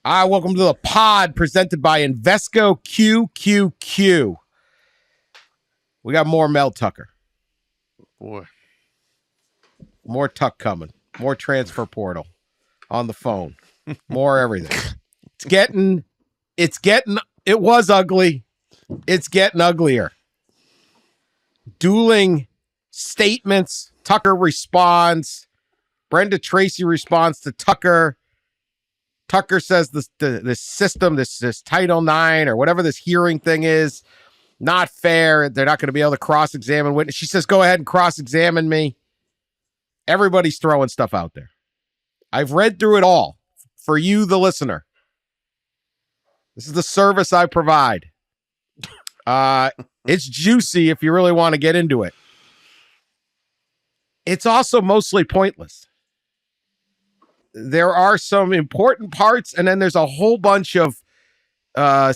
Welcome to the pod presented by Invesco QQQ. We got more Mel Tucker. Boy. More Tuck coming. More transfer portal on the phone. More everything. It was ugly. It's getting uglier. Dueling statements. Tucker responds. Brenda Tracy responds to Tucker. Tucker says this system, this Title IX or whatever this hearing thing is, not fair. They're not going to be able to cross-examine witness. She says, go ahead and cross-examine me. Everybody's throwing stuff out there. I've read through it all for you, the listener. This is the service I provide. It's juicy if you really want to get into it. It's also mostly pointless. There are some important parts, and then there's a whole bunch of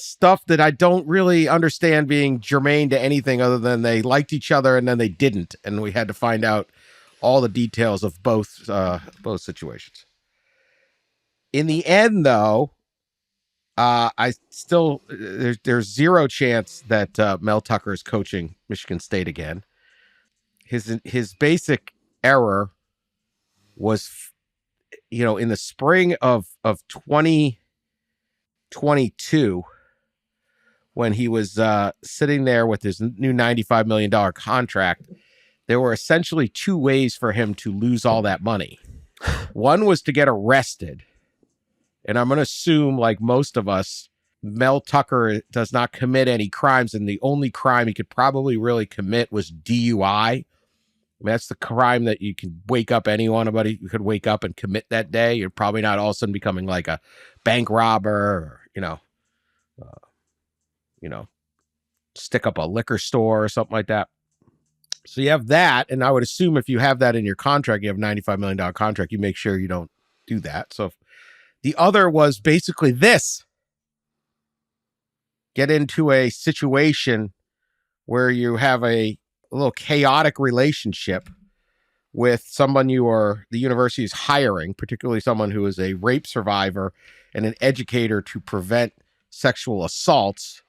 stuff that I don't really understand being germane to anything other than they liked each other and then they didn't, and we had to find out all the details of both situations. In the end, though, I still there's zero chance that Mel Tucker is coaching Michigan State again. His basic error was, in the spring of 2022, when he was sitting there with his new $95 million contract, there were essentially two ways for him to lose all that money. One was to get arrested. And I'm going to assume, like most of us, Mel Tucker does not commit any crimes. And the only crime he could probably really commit was DUI. That's the crime that you can wake up anybody you could wake up and commit that day. You're probably not all of a sudden becoming like a bank robber or, stick up a liquor store or something like that. So you have that. And I would assume if you have that in your contract, you have a $95 million contract, you make sure you don't do that. So the other was basically this: get into a situation where you have a little chaotic relationship with someone the university is hiring, particularly someone who is a rape survivor and an educator to prevent sexual assaults.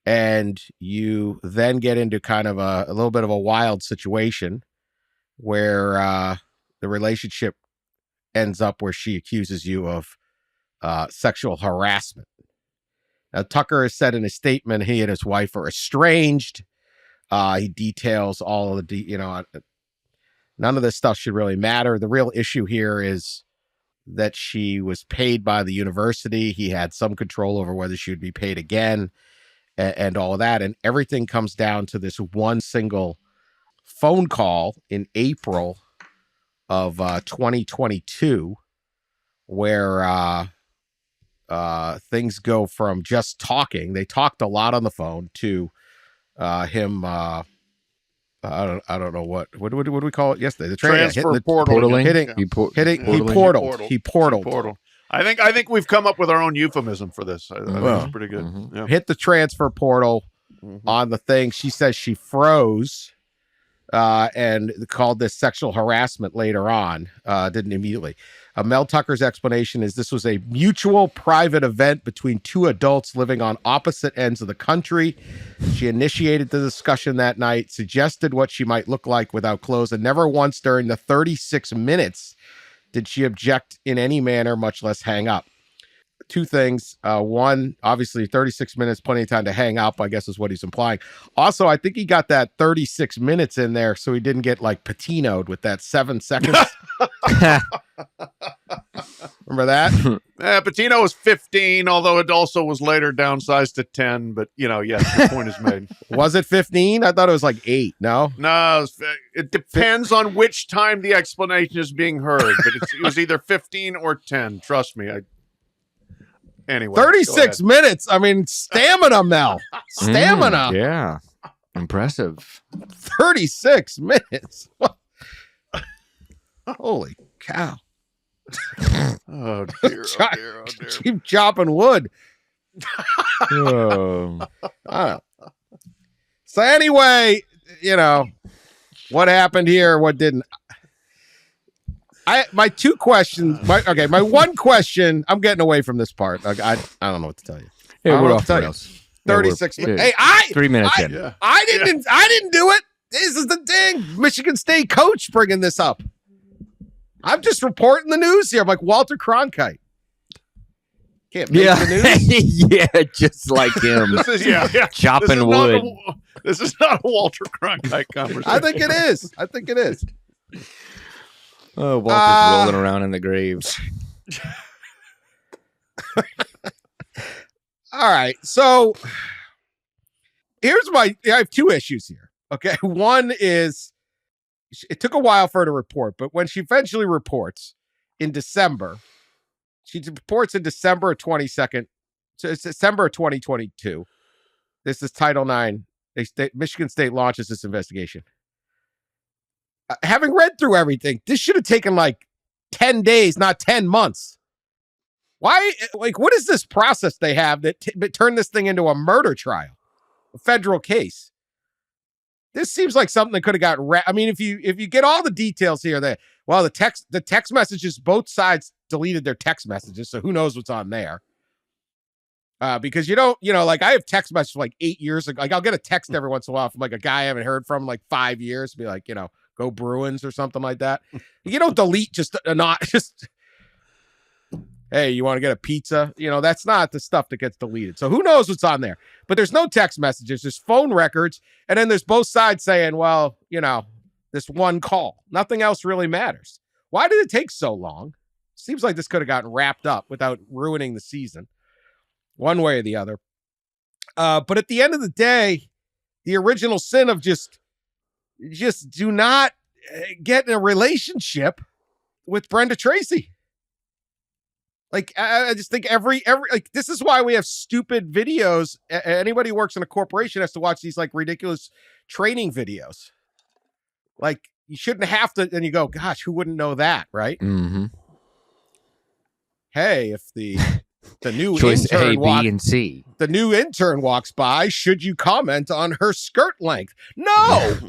And you then get into kind of a little bit of a wild situation where the relationship ends up where she accuses you of sexual harassment. Now, Tucker has said in his statement he and his wife are estranged. He details all of the, none of this stuff should really matter. The real issue here is that she was paid by the university. He had some control over whether she would be paid again and all of that. And everything comes down to this one single phone call in April of 2022, where things go from just talking. They talked a lot on the phone to him. I don't know what do we call it yesterday? The transfer portal. He portaled. I think we've come up with our own euphemism for this. I think it's pretty good. Mm-hmm. Yeah. Hit the transfer portal on the thing. She says she froze and called this sexual harassment later on. Didn't immediately. Mel Tucker's explanation is this was a mutual private event between two adults living on opposite ends of the country. She initiated the discussion that night, suggested what she might look like without clothes, and never once during the 36 minutes did she object in any manner, much less hang up. Two things. One, obviously 36 minutes, plenty of time to hang up, I guess is what he's implying. Also, I think he got that 36 minutes in there so he didn't get like patinoed with that 7 seconds. Remember that? Patino was 15, although it also was later downsized to 10. But, yes, the point is made. Was it 15? I thought it was like 8. No? No, it depends on which time the explanation is being heard. But it was either 15 or 10. Trust me. Anyway, 36 minutes. I mean, stamina, Mel. Stamina. Yeah. Impressive. 36 minutes. Holy cow. Oh, dear. Keep chopping wood. Oh. So anyway, what happened here, what didn't. my two questions. My one question. I'm getting away from this part. I don't know what to tell you. Yeah, we're what off to tell the you. rails. 36 Yeah, minutes. Hey, 3 minutes in. Yeah. I didn't do it. This is the thing. Michigan State coach bringing this up. I'm just reporting the news here. I'm like Walter Cronkite. Can't make the news. Yeah, just like him. This is Chopping wood. This is not a Walter Cronkite conversation. I think it is. Oh, Walter's rolling around in the grave. All right. So here's I have two issues here. Okay. One is it took a while for her to report, but when she eventually reports in December, she reports in December of 22nd. So it's December of 2022. This is Title IX. Michigan State launches this investigation. Having read through everything, this should have taken like 10 days, not 10 months. Why? Like, what is this process they have that turned this thing into a murder trial, a federal case? This seems like something that could have got. I mean, if you get all the details here, the text messages, both sides deleted their text messages, so who knows what's on there? Because like I have text messages from like 8 years ago. Like I'll get a text every once in a while from like a guy I haven't heard from in like 5 years, be like, go Bruins or something like that. You don't delete just. Hey, you want to get a pizza? That's not the stuff that gets deleted. So who knows what's on there? But there's no text messages. There's phone records. And then there's both sides saying, well, this one call. Nothing else really matters. Why did it take so long? Seems like this could have gotten wrapped up without ruining the season, one way or the other. But at the end of the day, the original sin of just do not get in a relationship with Brenda Tracy. Like, I just think every this is why we have stupid videos. Anybody who works in a corporation has to watch these like ridiculous training videos. Like, you shouldn't have to. And you go, gosh, who wouldn't know that, right? Mm-hmm. Hey, if the new choice intern A, B, and C. The new intern walks by, should you comment on her skirt length? No.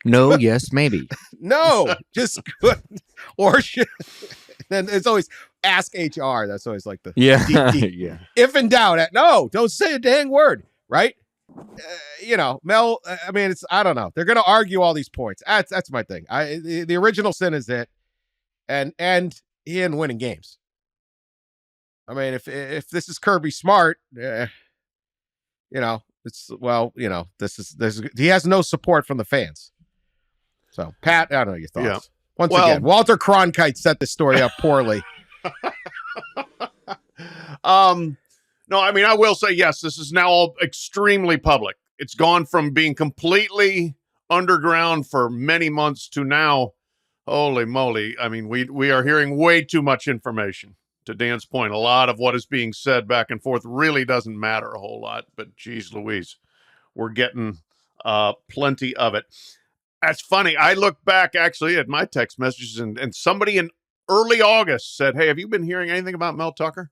No, yes, maybe. No, just good. Or should. Then it's always ask HR. That's always like the deep. Yeah. If in doubt, no, don't say a dang word, right? Mel. I mean, I don't know. They're going to argue all these points. That's my thing. The original sin is it, and he ain't winning games. I mean, if this is Kirby Smart, this is he has no support from the fans. So, Pat, I don't know your thoughts. Yeah. Once again, Walter Cronkite set the story up poorly. No, I mean, I will say, yes, this is now all extremely public. It's gone from being completely underground for many months to now, holy moly. I mean, we are hearing way too much information. To Dan's point, a lot of what is being said back and forth really doesn't matter a whole lot, but geez Louise, we're getting plenty of it. That's funny. I look back actually at my text messages and somebody in early August said, hey, have you been hearing anything about Mel Tucker?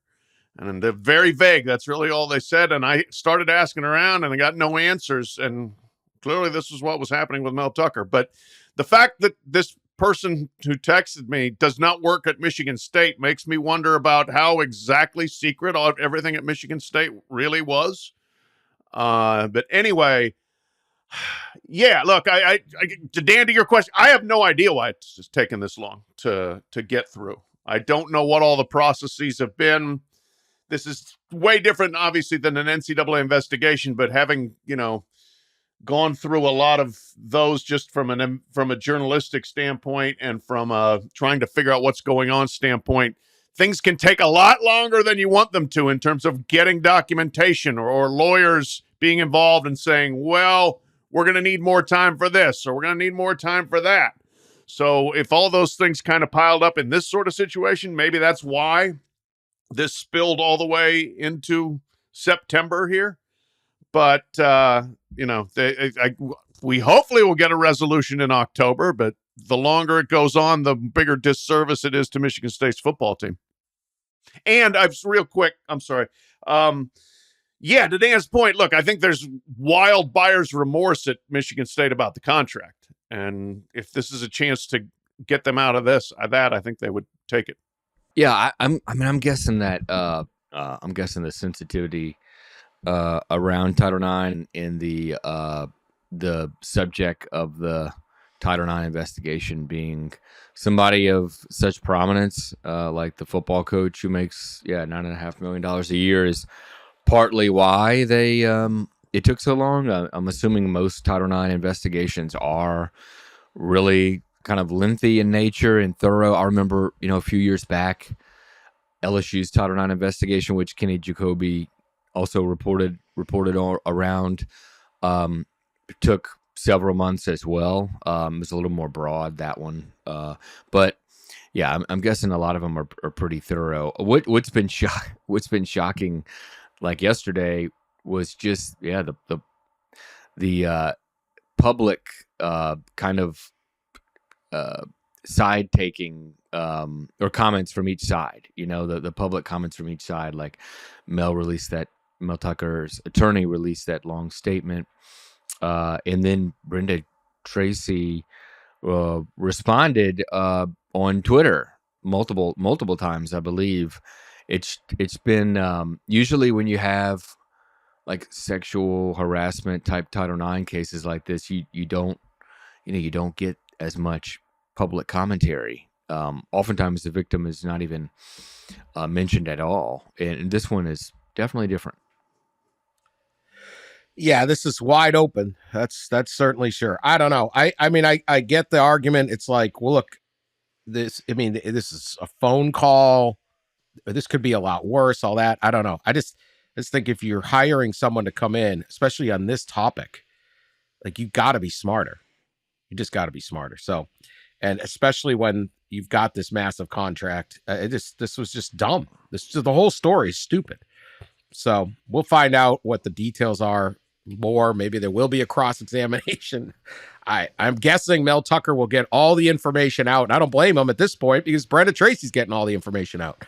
And they're very vague. That's really all they said. And I started asking around and I got no answers. And clearly this was what was happening with Mel Tucker. But the fact that this person who texted me does not work at Michigan State makes me wonder about how exactly secret everything at Michigan State really was. But anyway, yeah, look, I to Dan, to your question, I have no idea why it's just taken this long to get through. I don't know what all the processes have been. This is way different, obviously, than an NCAA investigation, but having, gone through a lot of those just from a journalistic standpoint and from trying to figure out what's going on standpoint, things can take a lot longer than you want them to in terms of getting documentation or lawyers being involved and saying, well, we're going to need more time for this or we're going to need more time for that. So if all those things kind of piled up in this sort of situation, maybe that's why this spilled all the way into September here. But, we hopefully will get a resolution in October, but the longer it goes on, the bigger disservice it is to Michigan State's football team. And real quick, I'm sorry. To Dan's point, look, I think there's wild buyer's remorse at Michigan State about the contract. And if this is a chance to get them out of this, I think they would take it. Yeah, I'm guessing that I'm guessing the sensitivity around Title IX and the subject of the Title IX investigation being somebody of such prominence, like the football coach who makes $9.5 million a year, is partly why they it took so long. I'm assuming most Title IX investigations are really kind of lengthy in nature and thorough. I remember, a few years back, LSU's Title IX investigation, which Kenny Jacoby also reported all around, took several months as well. It was a little more broad, that one. But yeah, I'm guessing a lot of them are pretty thorough. What's been shocking, like yesterday, was just the public kind of side taking or comments from each side. The public comments from each side, like Mel Tucker's attorney released that long statement, and then Brenda Tracy responded on Twitter multiple times, I believe. It's been usually when you have like sexual harassment type Title IX cases like this, you don't get as much public commentary. Oftentimes the victim is not even mentioned at all, and this one is definitely different. Yeah, this is wide open. That's certainly sure. I don't know. I mean, I get the argument. It's like, well, look, this is a phone call. This could be a lot worse, all that. I don't know. I just think if you're hiring someone to come in, especially on this topic, like, you got to be smarter. You just got to be smarter. So, and especially when you've got this massive contract, this was just dumb. The whole story is stupid. So we'll find out what the details are more. Maybe there will be a cross-examination. I'm guessing Mel Tucker will get all the information out, and I don't blame him at this point because Brenda Tracy's getting all the information out.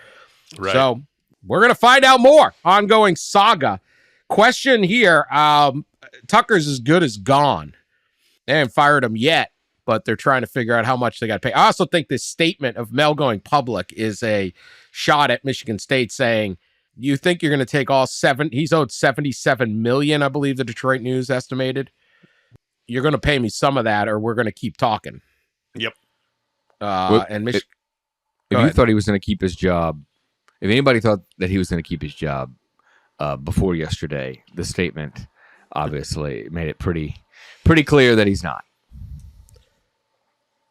Right. So we're going to find out more. Ongoing saga. Question here. Tucker's as good as gone. They haven't fired him yet, but they're trying to figure out how much they got to pay. I also think this statement of Mel going public is a shot at Michigan State saying, you think you're going to take all he's owed $77 million, I believe the Detroit News estimated. You're going to pay me some of that or we're going to keep talking. Yep. And if you thought he was going to keep his job, if anybody thought that he was going to keep his job before yesterday, the statement obviously made it pretty clear that he's not.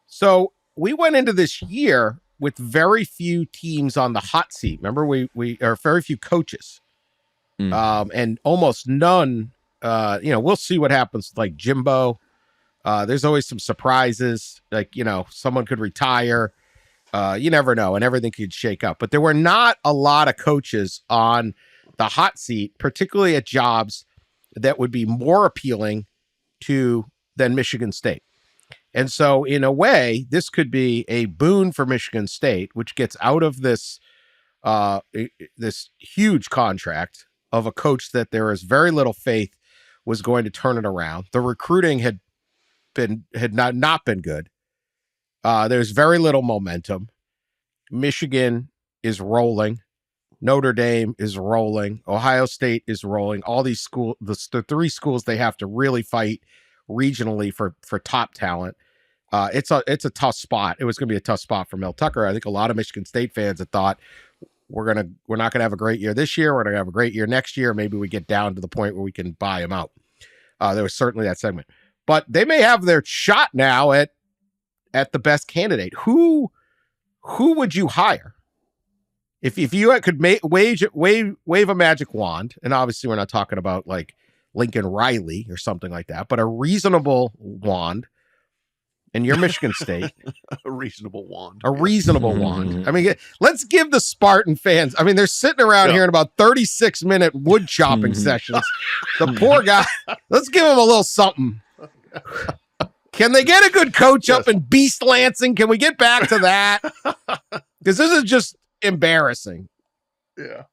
So we went into this year with very few teams on the hot seat. Remember, we are very few coaches, and almost none. We'll see what happens. Like Jimbo, there's always some surprises. Like, someone could retire. You never know, and everything could shake up. But there were not a lot of coaches on the hot seat, particularly at jobs that would be more appealing than Michigan State. And so in a way, this could be a boon for Michigan State, which gets out of this huge contract of a coach that there is very little faith was going to turn it around. The recruiting had not been good. There's very little momentum. Michigan is rolling. Notre Dame is rolling. Ohio State is rolling. All these schools, the three schools they have to really fight regionally for top talent. It's a tough spot. It was going to be a tough spot for Mel Tucker. I think a lot of Michigan State fans had thought we're not going to have a great year this year. We're going to have a great year next year. Maybe we get down to the point where we can buy him out. There was certainly that segment, but they may have their shot now at the best candidate. Who would you hire if you could wave a magic wand? And obviously, we're not talking about like Lincoln Riley or something like that, but a reasonable wand. And you're Michigan State. A reasonable wand. I mean, let's give the Spartan fans. I mean, they're sitting around hearing about 36-minute wood chopping sessions. The poor guy. Let's give him a little something. Can they get a good coach up in Beast Lansing? Can we get back to that? Because this is just embarrassing. Yeah.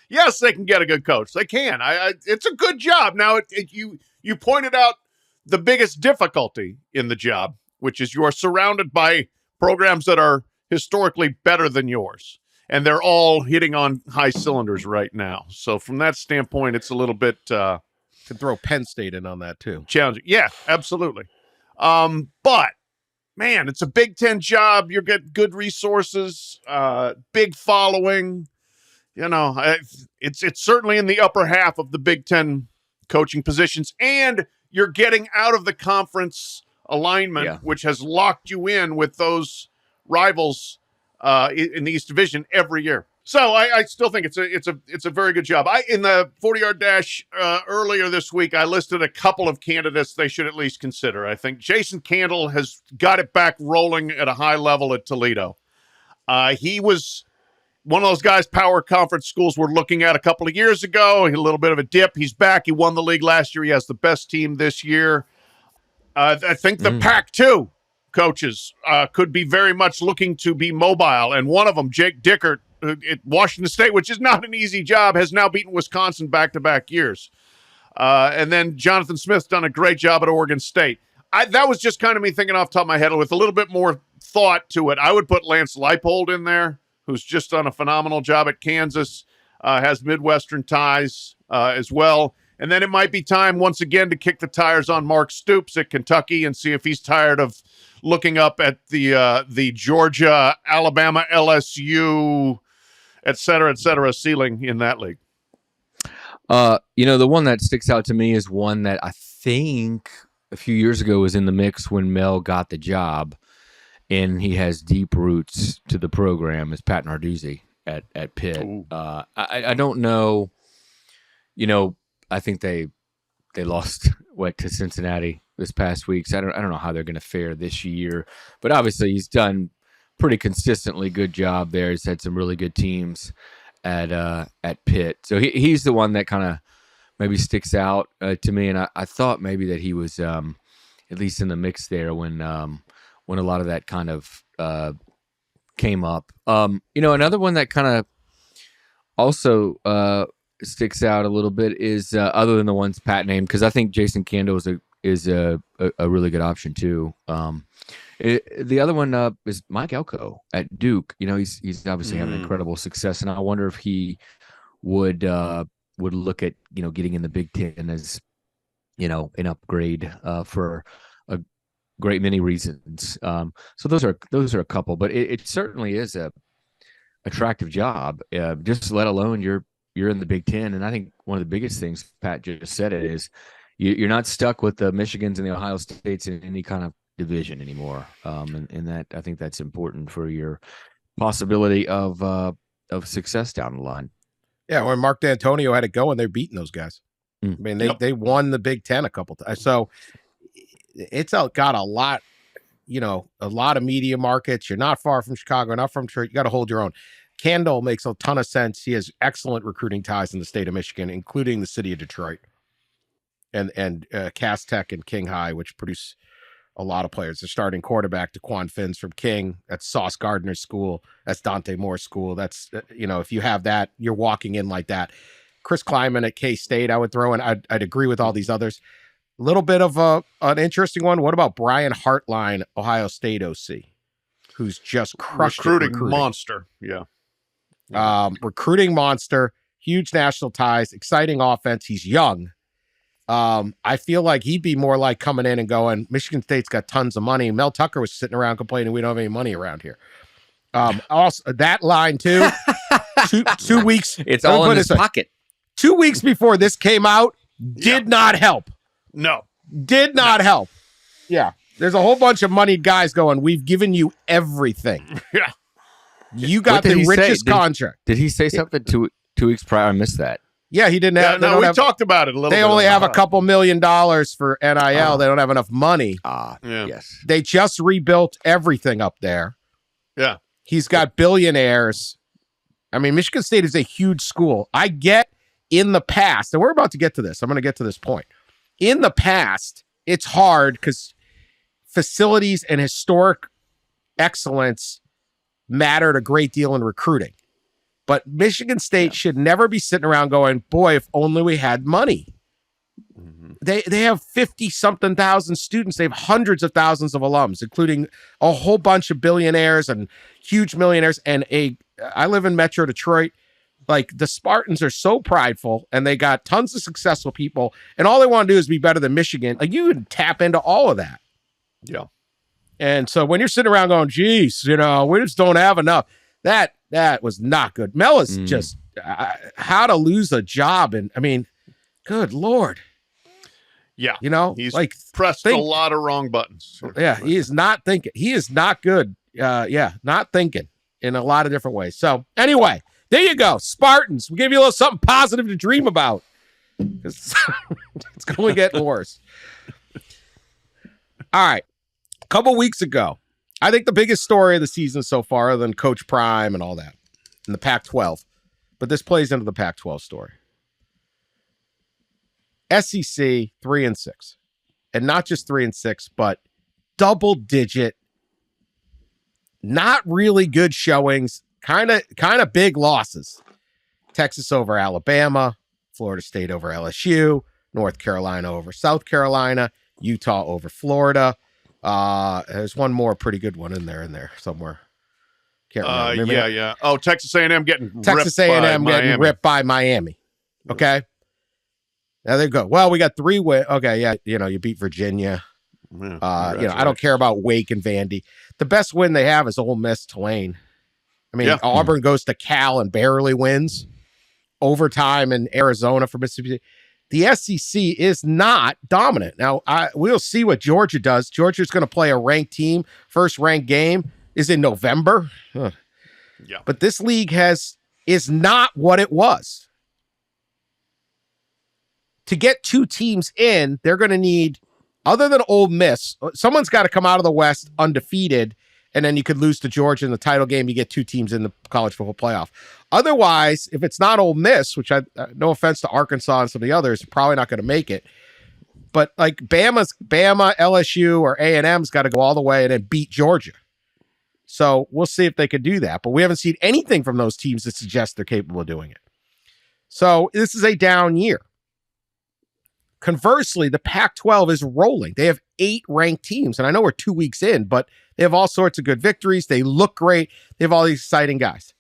Yes, they can get a good coach. They can. It's a good job. Now, you pointed out the biggest difficulty in the job, which is you are surrounded by programs that are historically better than yours. And they're all hitting on high cylinders right now. So from that standpoint, it's a little bit Could throw Penn State in on that too. challenging. Yeah, absolutely. But man, it's a Big Ten job. You get good resources, big following. You know, it's certainly in the upper half of the Big Ten coaching positions, and you're getting out of the conference alignment, which has locked you in with those rivals in the East Division every year. So I still think it's a very good job. In the 40-yard dash earlier this week, I listed a couple of candidates they should at least consider. I think Jason Candle has got it back rolling at a high level at Toledo. He was one of those guys Power Conference schools were looking at a couple of years ago. He had a little bit of a dip. He's back. He won the league last year. He has the best team this year. I think the Pac-2 coaches could be very much looking to be mobile. And one of them, Jake Dickert, at Washington State, which is not an easy job, has now beaten Wisconsin back-to-back years. And then Jonathan Smith's done a great job at Oregon State. That was just kind of me thinking off the top of my head with a little bit more thought to it. I would put Lance Leipold in there, who's just done a phenomenal job at Kansas, has Midwestern ties as well. And then it might be time once again to kick the tires on Mark Stoops at Kentucky and see if he's tired of looking up at the Georgia, Alabama, LSU, et cetera, ceiling in that league. The one that sticks out to me is one that I think a few years ago was in the mix when Mel got the job, and he has deep roots to the program, is Pat Narduzzi at Pitt. I don't know, I think they lost to Cincinnati this past week. So I don't know how they're going to fare this year, but obviously he's done pretty consistently good job there. He's had some really good teams at Pitt. So he's the one that kind of maybe sticks out to me. And I thought maybe that he was at least in the mix there when a lot of that kind of came up. Another one that kind of also sticks out a little bit is other than the ones Pat named, because I think Jason Candle is a really good option too. The other one is Mike Elko at Duke. He's obviously having incredible success, and I wonder if he would look at getting in the Big Ten as an upgrade for a great many reasons. So those are a couple, but it certainly is a attractive job. Just let alone you're in the Big Ten, and I think one of the biggest things Pat just said it is you're not stuck with the Michigans and the Ohio States in any kind of division anymore, and that I think that's important for your possibility of success down the line. Yeah, when Mark D'Antonio had it going, they're beating those guys. I mean, they won the Big Ten a couple times, so it's got a lot, a lot of media markets. You're not far from Chicago, not from Detroit. You got to hold your own. Candle makes a ton of sense. He has excellent recruiting ties in the state of Michigan, including the city of Detroit, and Cass Tech and King High, which produce a lot of players. They're starting quarterback Daquan Finns from King. That's Sauce Gardner's school. That's Dante Moore's school. That's if you have that, you're walking in like that. Chris Kleiman at K-State, I would throw in. I'd agree with all these others. A little bit of an interesting one. What about Brian Hartline, Ohio State OC, who's just crushed recruiting monster? Yeah. Recruiting monster, huge national ties, exciting offense. He's young. I feel like he'd be more like coming in and going, Michigan State's got tons of money. Mel Tucker was sitting around complaining we don't have any money around here. Also, that line too. two weeks. It's all in his pocket. 2 weeks before this came out, did not help. No. Did not help. Yeah. There's a whole bunch of moneyed guys going, we've given you everything. Yeah. You got the richest contract. Did he say something 2 weeks prior? I missed that. Yeah, he didn't have. No, we talked about it a little bit. They only have a couple $1 million for NIL. They don't have enough money. Yes. They just rebuilt everything up there. Yeah. He's got billionaires. I mean, Michigan State is a huge school. I get in the past, and we're about to get to this. I'm going to get to this point. In the past, it's hard because facilities and historic excellence mattered a great deal in recruiting. But Michigan State should never be sitting around going, boy, if only we had money. They have 50-something thousand students. They have hundreds of thousands of alums, including a whole bunch of billionaires and huge millionaires. And I live in Metro Detroit. Like, the Spartans are so prideful, and they got tons of successful people, and all they want to do is be better than Michigan. Like, you can tap into all of that. Yeah. And so when you're sitting around going, geez, we just don't have enough. That was not good. Mel is just how to lose a job. And I mean, good Lord. Yeah. He's like pressed a lot of wrong buttons. Yeah. He is not thinking. He is not good. Not thinking in a lot of different ways. So anyway, there you go. Spartans. We gave you a little something positive to dream about. It's going to get worse. All right. A couple weeks ago, I think the biggest story of the season so far, other than Coach Prime and all that, in the Pac-12, but this plays into the Pac-12 story. SEC 3-6, and not just 3-6, but double-digit, not really good showings, kind of big losses. Texas over Alabama, Florida State over LSU, North Carolina over South Carolina, Utah over Florida. There's one more pretty good one in there somewhere. Can't remember. Yeah. Oh, Texas A&M getting ripped by Miami. Okay. Now they go. Well, we got 3 wins. Okay, yeah, you beat Virginia. Yeah, I don't care about Wake and Vandy. The best win they have is Ole Miss Tulane. I mean, Auburn goes to Cal and barely wins. Overtime in Arizona for Mississippi. The SEC is not dominant. Now, we'll see what Georgia does. Georgia's going to play a ranked team. First ranked game is in November. Huh. Yeah. But this league is not what it was. To get 2 teams in, they're going to need, other than Ole Miss, someone's got to come out of the West undefeated, and then you could lose to Georgia in the title game. You get 2 teams in the college football playoff. Otherwise, if it's not Ole Miss, which no offense to Arkansas and some of the others, probably not going to make it. But like Bama, LSU, or A&M's got to go all the way and then beat Georgia. So we'll see if they could do that. But we haven't seen anything from those teams that suggest they're capable of doing it. So this is a down year. Conversely, the Pac-12 is rolling. They have 8 ranked teams. And I know we're 2 weeks in, but they have all sorts of good victories. They look great. They have all these exciting guys.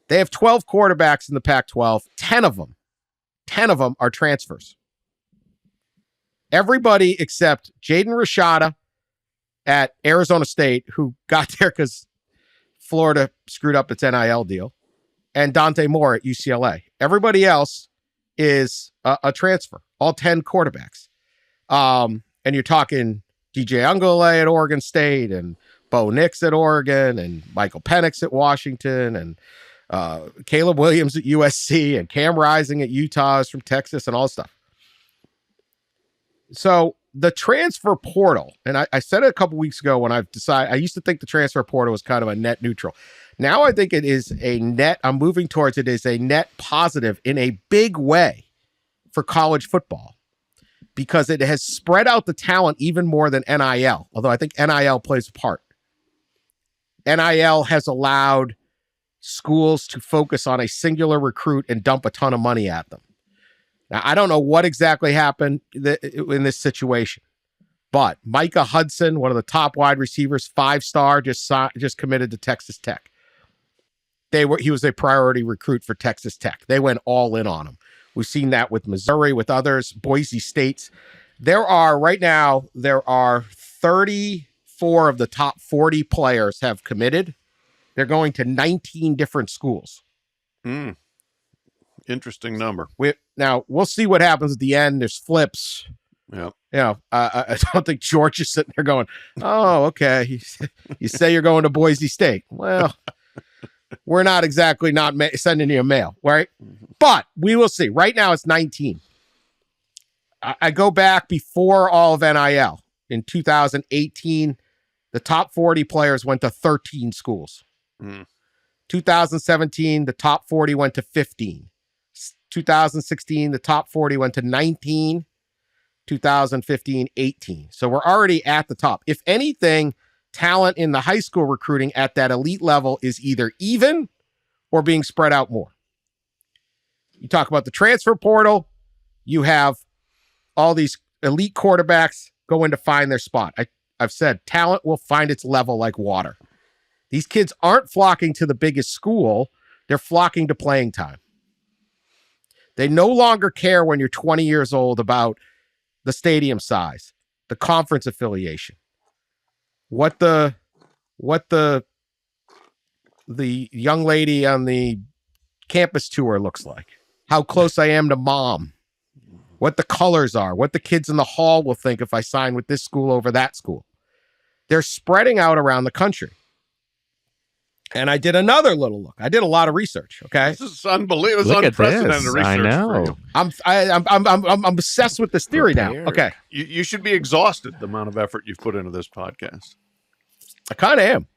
They have 12 quarterbacks in the Pac-12. 10 of them are transfers. Everybody except Jaden Rashada at Arizona State, who got there because Florida screwed up its NIL deal, and Dante Moore at UCLA. Everybody else is a transfer. All 10 quarterbacks. And you're talking DJ Ungole at Oregon State, and Bo Nix at Oregon, and Michael Penix at Washington, and Caleb Williams at USC, and Cam Rising at Utah is from Texas, and all this stuff. So the transfer portal, and I said it a couple weeks ago when I've decided, I used to think the transfer portal was kind of a net neutral. Now I think it is a net, I'm moving towards it is a net positive in a big way for college football, because it has spread out the talent even more than NIL, although I think NIL plays a part. NIL has allowed schools to focus on a singular recruit and dump a ton of money at them. Now, I don't know what exactly happened in this situation, but Micah Hudson, one of the top wide receivers, 5-star, just committed to Texas Tech. He was a priority recruit for Texas Tech. They went all in on him. We've seen that with Missouri, with others, Boise States. Right now, there are 34 of the top 40 players have committed. They're going to 19 different schools. Interesting number. Now, we'll see what happens at the end. There's flips. Yeah. I don't think George is sitting there going, oh, okay. You say you're going to Boise State. Well, we're not exactly not sending you a mail, right? But we will see. Right now, it's 19. I go back before all of NIL. In 2018, the top 40 players went to 13 schools. 2017, the top 40 went to 15. 2016, the top 40 went to 19. 2015, 18. So we're already at the top. If anything, talent in the high school recruiting at that elite level is either even or being spread out more. You talk about the transfer portal. You have all these elite quarterbacks go in to find their spot. I've said talent will find its level like water. These kids aren't flocking to the biggest school. They're flocking to playing time. They no longer care when you're 20 years old about the stadium size, the conference affiliation, what the young lady on the campus tour looks like, how close I am to mom, what the colors are, what the kids in the hall will think if I sign with this school over that school. They're spreading out around the country. And I did another little look. I did a lot of research. Okay, this is unbelievable. It's unprecedented research. I know. I'm obsessed with this theory now. Okay, you should be exhausted the amount of effort you've put into this podcast. I kind of am.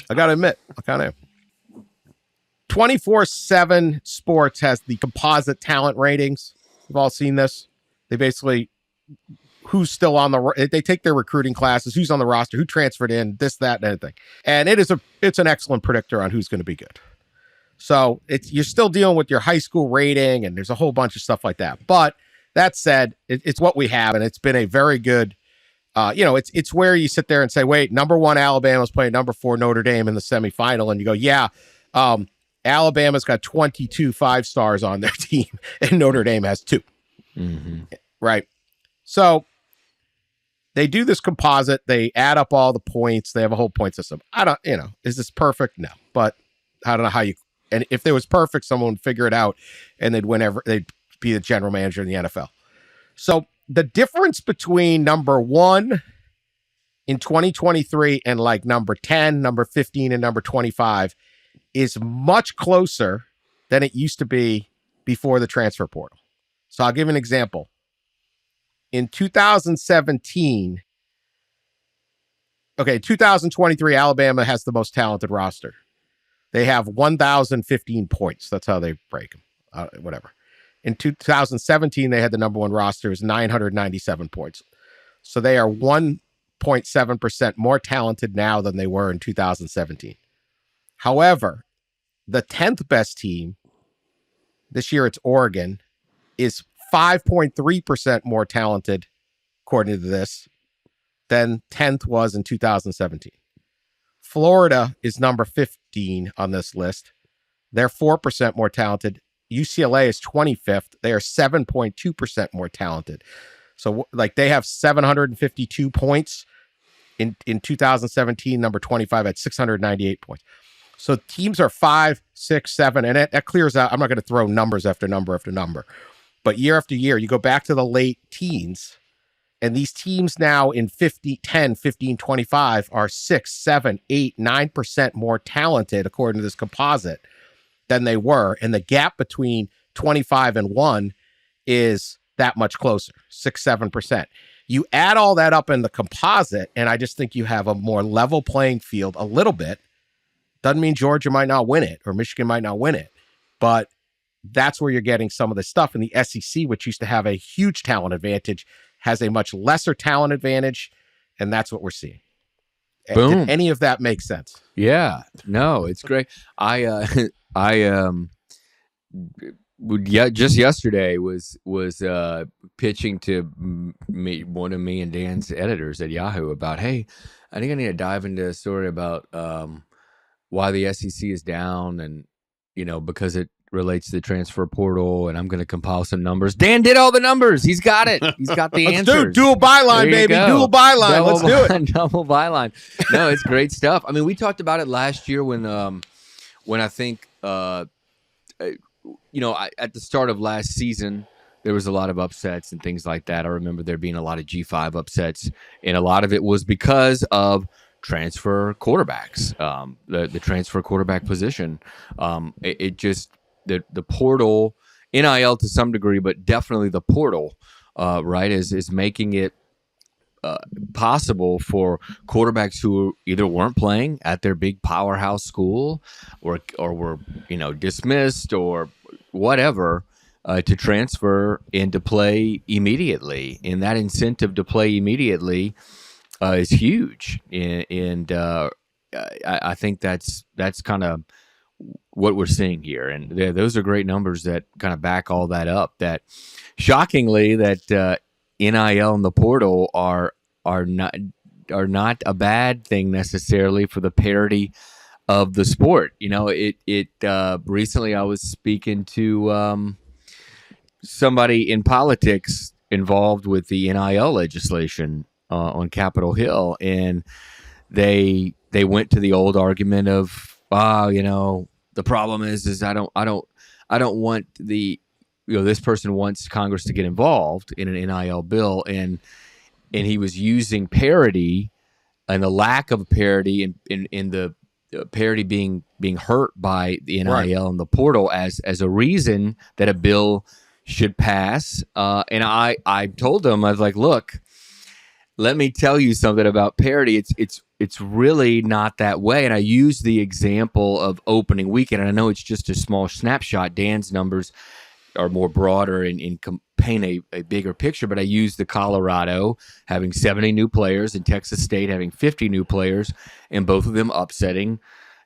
I got to admit, I kind of am. 24/7 Sports has the composite talent ratings. We've all seen this. They basically who's still on they take their recruiting classes, who's on the roster, who transferred in, this, that, and anything. And it's an excellent predictor on who's going to be good. So you're still dealing with your high school rating, and there's a whole bunch of stuff like that. But that said, it's what we have, and it's been a very good, it's where you sit there and say, wait, number 1 Alabama's playing number 4 Notre Dame in the semifinal, and you go, yeah, Alabama's got 22 5-stars on their team, and Notre Dame has 2. Mm-hmm. Right. So they do this composite. They add up all the points. They have a whole point system. Is this perfect? No. But I don't know how and if it was perfect, someone would figure it out and they'd be the general manager in the NFL. So the difference between number 1 in 2023 and like number 10, number 15, and number 25 is much closer than it used to be before the transfer portal. So I'll give an example. In 2023, Alabama has the most talented roster. They have 1,015 points. That's how they break them. Whatever. In 2017, they had the number 1 roster. It was 997 points. So they are 1.7% more talented now than they were in 2017. However, the 10th best team, this year it's Oregon, is 5.3% more talented, according to this, than 10th was in 2017. Florida is number 15 on this list. They're 4% more talented. UCLA is 25th. They are 7.2% more talented. So, they have 752 points in 2017. Number 25 had 698 points. So teams are 5, 6, 7, and that clears out. I'm not going to throw numbers after number after number. But year after year, you go back to the late teens, and these teams now in 10, 15, 25 are 6, 7, 8, 9% more talented, according to this composite, than they were. And the gap between 25 and 1 is that much closer, 6, 7%. You add all that up in the composite, and I just think you have a more level playing field a little bit. Doesn't mean Georgia might not win it or Michigan might not win it, but that's where you're getting some of the stuff. In the SEC, which used to have a huge talent advantage, has a much lesser talent advantage, and that's what we're seeing. Boom. Did any of that make sense? Yeah. No, it's great. Just yesterday was pitching to me, one of me and Dan's editors at Yahoo about, hey, I think I need to dive into a story about why the SEC is down, and because it relates to the transfer portal, and I'm going to compile some numbers. Dan did all the numbers. He's got it. He's got the answers. Let's do dual byline, baby. Dual byline. Let's do it. Double byline. No, it's great stuff. I mean, we talked about it last year when I think at the start of last season, there was a lot of upsets and things like that. I remember there being a lot of G5 upsets, and a lot of it was because of transfer quarterbacks, the transfer quarterback position. The portal, NIL to some degree, but definitely the portal, right, is making it possible for quarterbacks who either weren't playing at their big powerhouse school or were dismissed or whatever, to transfer and to play immediately. And that incentive to play immediately is huge. And I think that's kind of what we're seeing here. And those are great numbers that kind of back all that up. That shockingly, that NIL and the portal are not a bad thing necessarily for the parity of the sport. You know, it recently I was speaking to somebody in politics involved with the NIL legislation on Capitol Hill, and they went to the old argument of, you know, the problem is I don't want the, you know, this person wants Congress to get involved in an NIL bill, and he was using parity and the lack of parity in the parity being hurt by the NIL Right. and the portal as a reason that a bill should pass. And I told him, I was like, look, let me tell you something about parity. It's really not that way. And I used the example of opening weekend. And I know it's just a small snapshot. Dan's numbers are more broader and paint a bigger picture. But I used the Colorado having 70 new players and Texas State having 50 new players, and both of them upsetting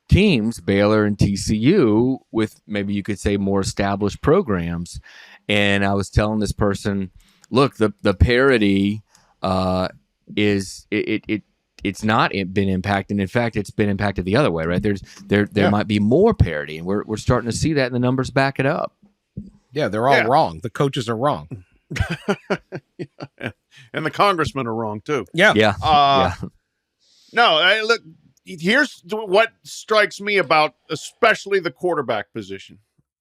teams, Baylor and TCU, with maybe you could say more established programs. And I was telling this person, look, the parity it's not been impacted. In fact, it's been impacted the other way, right? There might be more parity, and we're starting to see that, and the numbers back it up. Yeah, they're all wrong. The coaches are wrong. And the congressmen are wrong too. Yeah. Yeah. No, look, here's what strikes me about especially the quarterback position.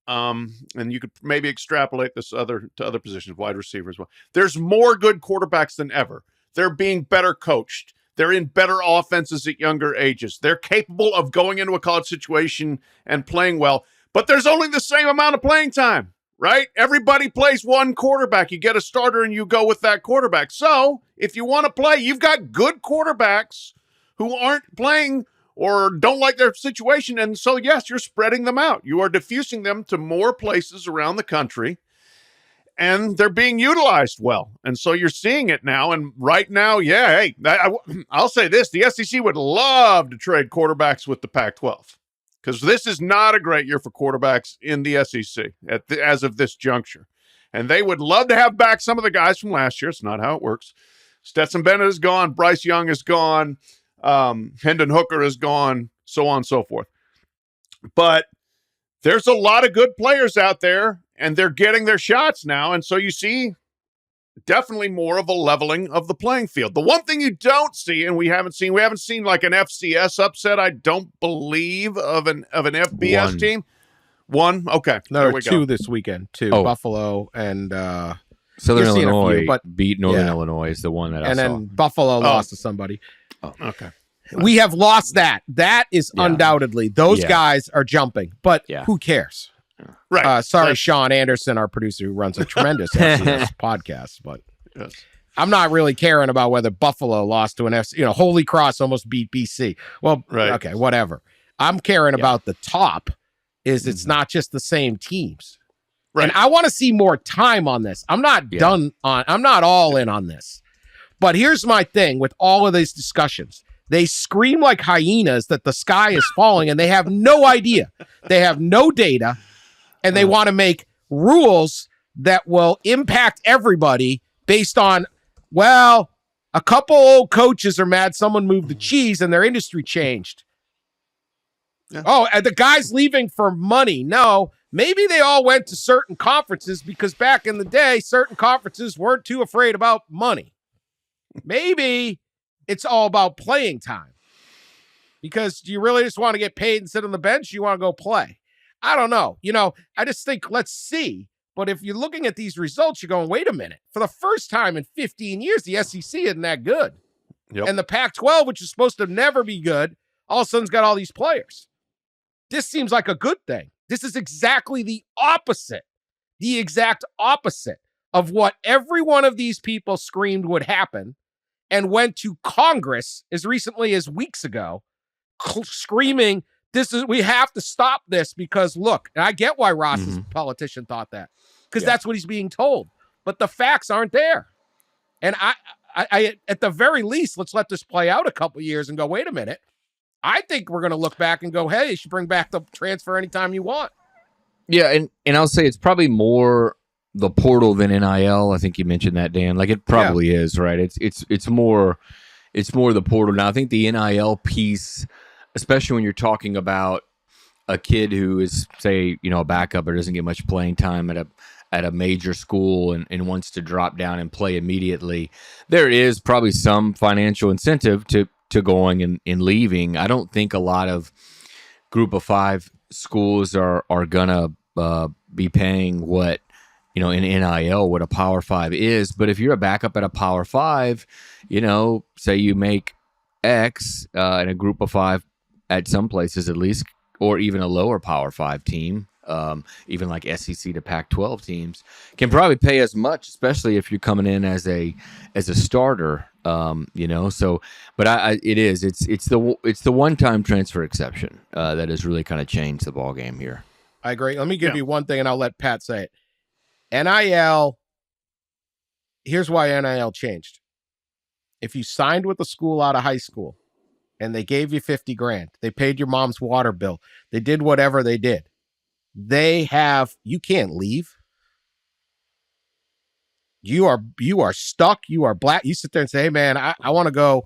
And you could maybe extrapolate this to other positions, wide receiver as well. There's more good quarterbacks than ever. They're being better coached. They're in better offenses at younger ages. They're capable of going into a college situation and playing well, but there's only the same amount of playing time, right? Everybody plays one quarterback. You get a starter and you go with that quarterback. So if you want to play, you've got good quarterbacks who aren't playing or don't like their situation. And so, yes, you're spreading them out. You are diffusing them to more places around the country, and they're being utilized well. And so you're seeing it now. And right now, I'll say this. The SEC would love to trade quarterbacks with the Pac-12, because this is not a great year for quarterbacks in the SEC as of this juncture. And they would love to have back some of the guys from last year. It's not how it works. Stetson Bennett is gone. Bryce Young is gone. Hendon Hooker is gone, so on and so forth. But there's a lot of good players out there, and they're getting their shots now. And so you see definitely more of a leveling of the playing field. The one thing you don't see, and we haven't seen like an FCS upset, I don't believe, of an FBS team. One? Okay. No, two this weekend. Two. Buffalo and Southern you've seen a Illinois few, but beat Northern Illinois is the one that I saw. and then Buffalo lost to somebody. Oh. Okay. We have lost that. That is undoubtedly. Those guys are jumping, but who cares? Right. Sorry, Sean Anderson, our producer, who runs a tremendous FCS podcast, but I'm not really caring about whether Buffalo lost to an FC. Holy Cross almost beat BC. Well, okay, whatever. I'm caring about the top. It's not just the same teams. Right. And I want to see more time on this. I'm not I'm not all in on this. But here's my thing with all of these discussions. They scream like hyenas that the sky is falling, and they have no idea. They have no data, and they want to make rules that will impact everybody based on, a couple old coaches are mad someone moved the cheese and their industry changed. Yeah. Oh, and the guy's leaving for money. No, maybe they all went to certain conferences because back in the day, certain conferences weren't too afraid about money. Maybe it's all about playing time. Because do you really just want to get paid and sit on the bench? You want to go play? I don't know. I just think, let's see. But if you're looking at these results, you're going, wait a minute. For the first time in 15 years, the SEC isn't that good. Yep. And the Pac-12, which is supposed to never be good, all of a sudden's got all these players. This seems like a good thing. This is exactly the exact opposite of what every one of these people screamed would happen and went to Congress as recently as weeks ago, screaming, we have to stop this because look, and I get why Ross's politician thought that, because that's what he's being told, but the facts aren't there. And I at the very least, let's let this play out a couple years and go, wait a minute. I think we're going to look back and go, hey, you should bring back the transfer anytime you want. Yeah, and I'll say it's probably more the portal than NIL. I think you mentioned that, Dan. Like it probably is, right? It's more the portal. Now I think the NIL piece, especially when you're talking about a kid who is, say, a backup or doesn't get much playing time at a major school and wants to drop down and play immediately, there is probably some financial incentive to going and leaving. I don't think a lot of Group of 5 schools are gonna be paying what in NIL what a Power 5 is. But if you're a backup at a Power 5, say you make X in a Group of 5 at some places at least, or even a lower Power 5 team, even like SEC to Pac-12 teams, can probably pay as much, especially if you're coming in as a starter. So, but it's the one-time transfer exception that has really kind of changed the ball game here. I agree. Let me give you one thing, and I'll let Pat say it. NIL. Here's why NIL changed. If you signed with a school out of high school, and they gave you $50,000, they paid your mom's water bill, they did whatever they did. You can't leave. You are stuck. You are black. You sit there and say, hey man, I want to go.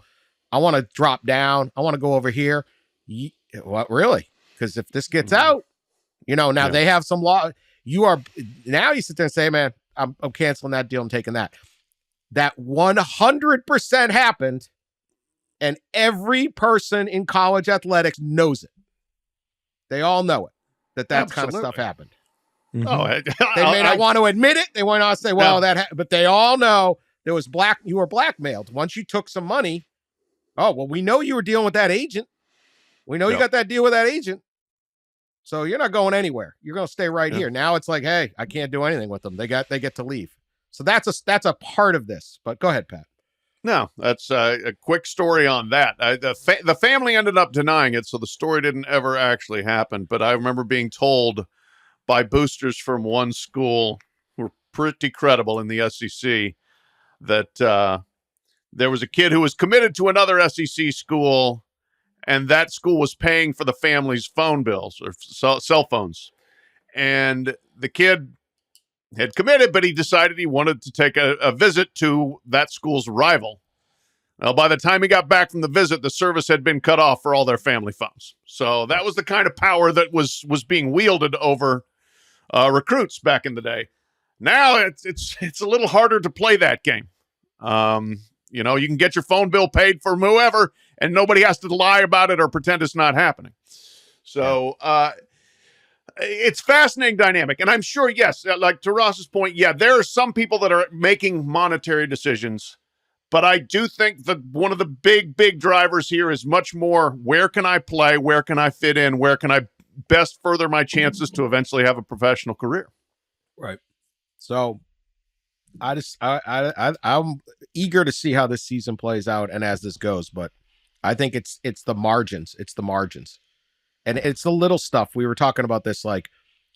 I want to drop down. I want to go over here. What really? Because if this gets out, now they have some law. You sit there and say, man, I'm canceling that deal. I'm taking that. That 100% happened. And every person in college athletics knows it. They all know it, that kind of stuff happened. Mm-hmm. Oh, they may not want to admit it. They want to say, well, but they all know there was you were blackmailed. Once you took some money, we know you were dealing with that agent. We know you got that deal with that agent. So you're not going anywhere. You're going to stay right here. Now it's like, hey, I can't do anything with them. They get to leave. So that's a part of this. But go ahead, Pat. No, that's a quick story on that. The family ended up denying it, so the story didn't ever actually happen. But I remember being told by boosters from one school who were pretty credible in the SEC that there was a kid who was committed to another SEC school, and that school was paying for the family's phone bills or cell phones. And the kid had committed, but he decided he wanted to take a visit to that school's rival. Well, by the time he got back from the visit, the service had been cut off for all their family phones. So that was the kind of power that was being wielded over recruits back in the day. Now it's a little harder to play that game. You can get your phone bill paid for whoever, and nobody has to lie about it or pretend it's not happening. So it's fascinating dynamic. And I'm sure, yes, like to Ross's point, there are some people that are making monetary decisions. But I do think that one of the big drivers here is much more, where can I play? Where can I fit in? Where can I best further my chances to eventually have a professional career? Right. So I'm eager to see how this season plays out and as this goes, but I think it's the margins. It's the margins. And it's the little stuff. We were talking about this, like,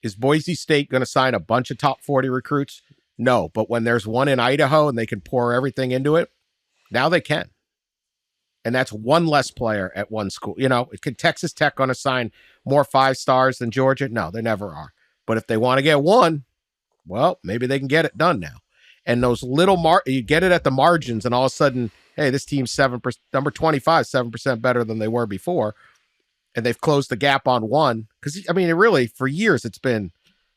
is Boise State going to sign a bunch of top 40 recruits? No, but when there's one in Idaho and they can pour everything into it, now they can. And that's one less player at one school. Could Texas Tech going to sign more 5 stars than Georgia? No, they never are. But if they want to get one, well, maybe they can get it done now. And those little you get it at the margins, and all of a sudden, hey, this team's 7%, number 25, 7% better than they were before. And they've closed the gap on one. Because, it really, for years, it's been,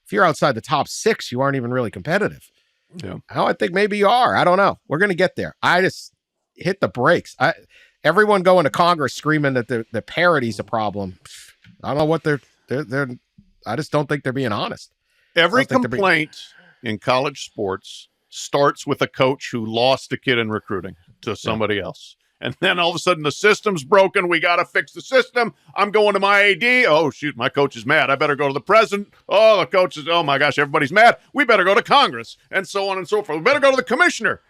if you're outside the top 6, you aren't even really competitive. Yeah. Now I think maybe you are. I don't know. We're going to get there. I just hit the brakes. Everyone going to Congress screaming that the parity's a problem. I don't know what they're I just don't think they're being honest. Every complaint in college sports starts with a coach who lost a kid in recruiting to somebody else. And then all of a sudden the system's broken. We got to fix the system. I'm going to my AD. Oh, shoot, my coach is mad. I better go to the president. Oh, the coach is, oh my gosh, everybody's mad. We better go to Congress, and so on and so forth. We better go to the commissioner.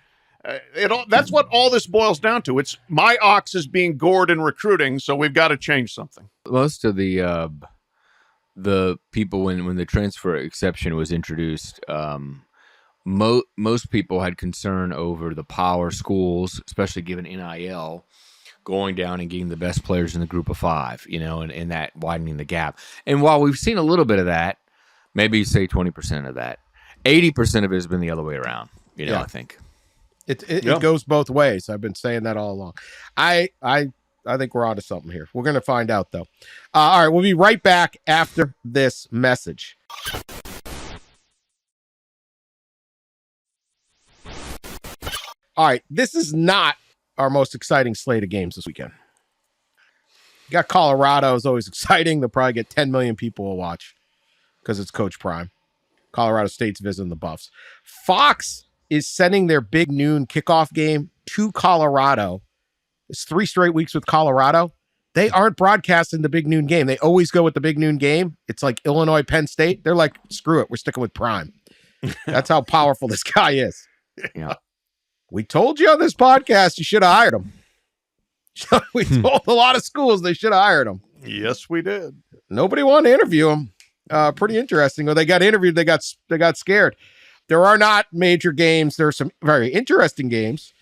That's what all this boils down to. It's my ox is being gored in recruiting, so we've got to change something. Most of the people, when the transfer exception was introduced, most people had concern over the power schools, especially given NIL, going down and getting the best players in the Group of 5, and that widening the gap. And while we've seen a little bit of that, maybe say 20% of that, 80% of it has been the other way around. I think it goes both ways. I've been saying that all along. I think we're onto something here. We're going to find out, though. All right, we'll be right back after this message. All right, this is not our most exciting slate of games this weekend. You got Colorado is always exciting. They'll probably get 10 million people will watch because it's Coach Prime. Colorado State's visiting the Buffs. Fox is sending their big noon kickoff game to Colorado. It's 3 straight weeks with Colorado. They aren't broadcasting the big noon game. They always go with the big noon game. It's like Illinois, Penn State. They're like, screw it. We're sticking with Prime. That's how powerful this guy is. Yeah. We told you on this podcast you should have hired him. We told a lot of schools they should have hired him. Yes, we did. Nobody wanted to interview him. Pretty interesting. When they got interviewed, they got scared. There are not major games. There are some very interesting games.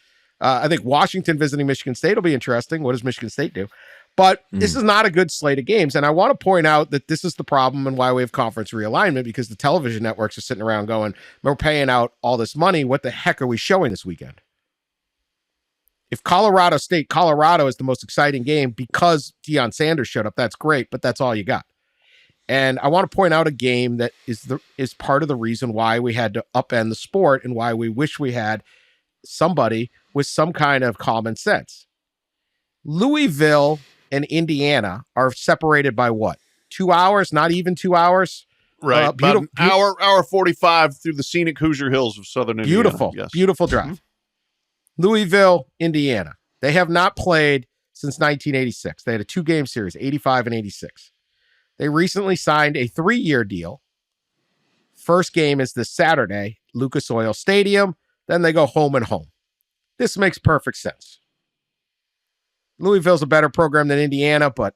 I think Washington visiting Michigan State will be interesting. What does Michigan State do? But this is not a good slate of games. And I want to point out that this is the problem and why we have conference realignment, because the television networks are sitting around going, we're paying out all this money. What the heck are we showing this weekend? If Colorado is the most exciting game because Deion Sanders showed up, that's great, but that's all you got. And I want to point out a game that is part of the reason why we had to upend the sport and why we wish we had somebody with some kind of common sense. Louisville and Indiana are separated by what? 2 hours? Not even 2 hours? Right. About an hour 45 through the scenic Hoosier Hills of Southern Indiana. Beautiful. Yes. Beautiful drive. Mm-hmm. Louisville, Indiana. They have not played since 1986. They had a 2-game series, 85 and 86. They recently signed a 3-year deal. First game is this Saturday, Lucas Oil Stadium. Then they go home and home. This makes perfect sense. Louisville's a better program than Indiana, but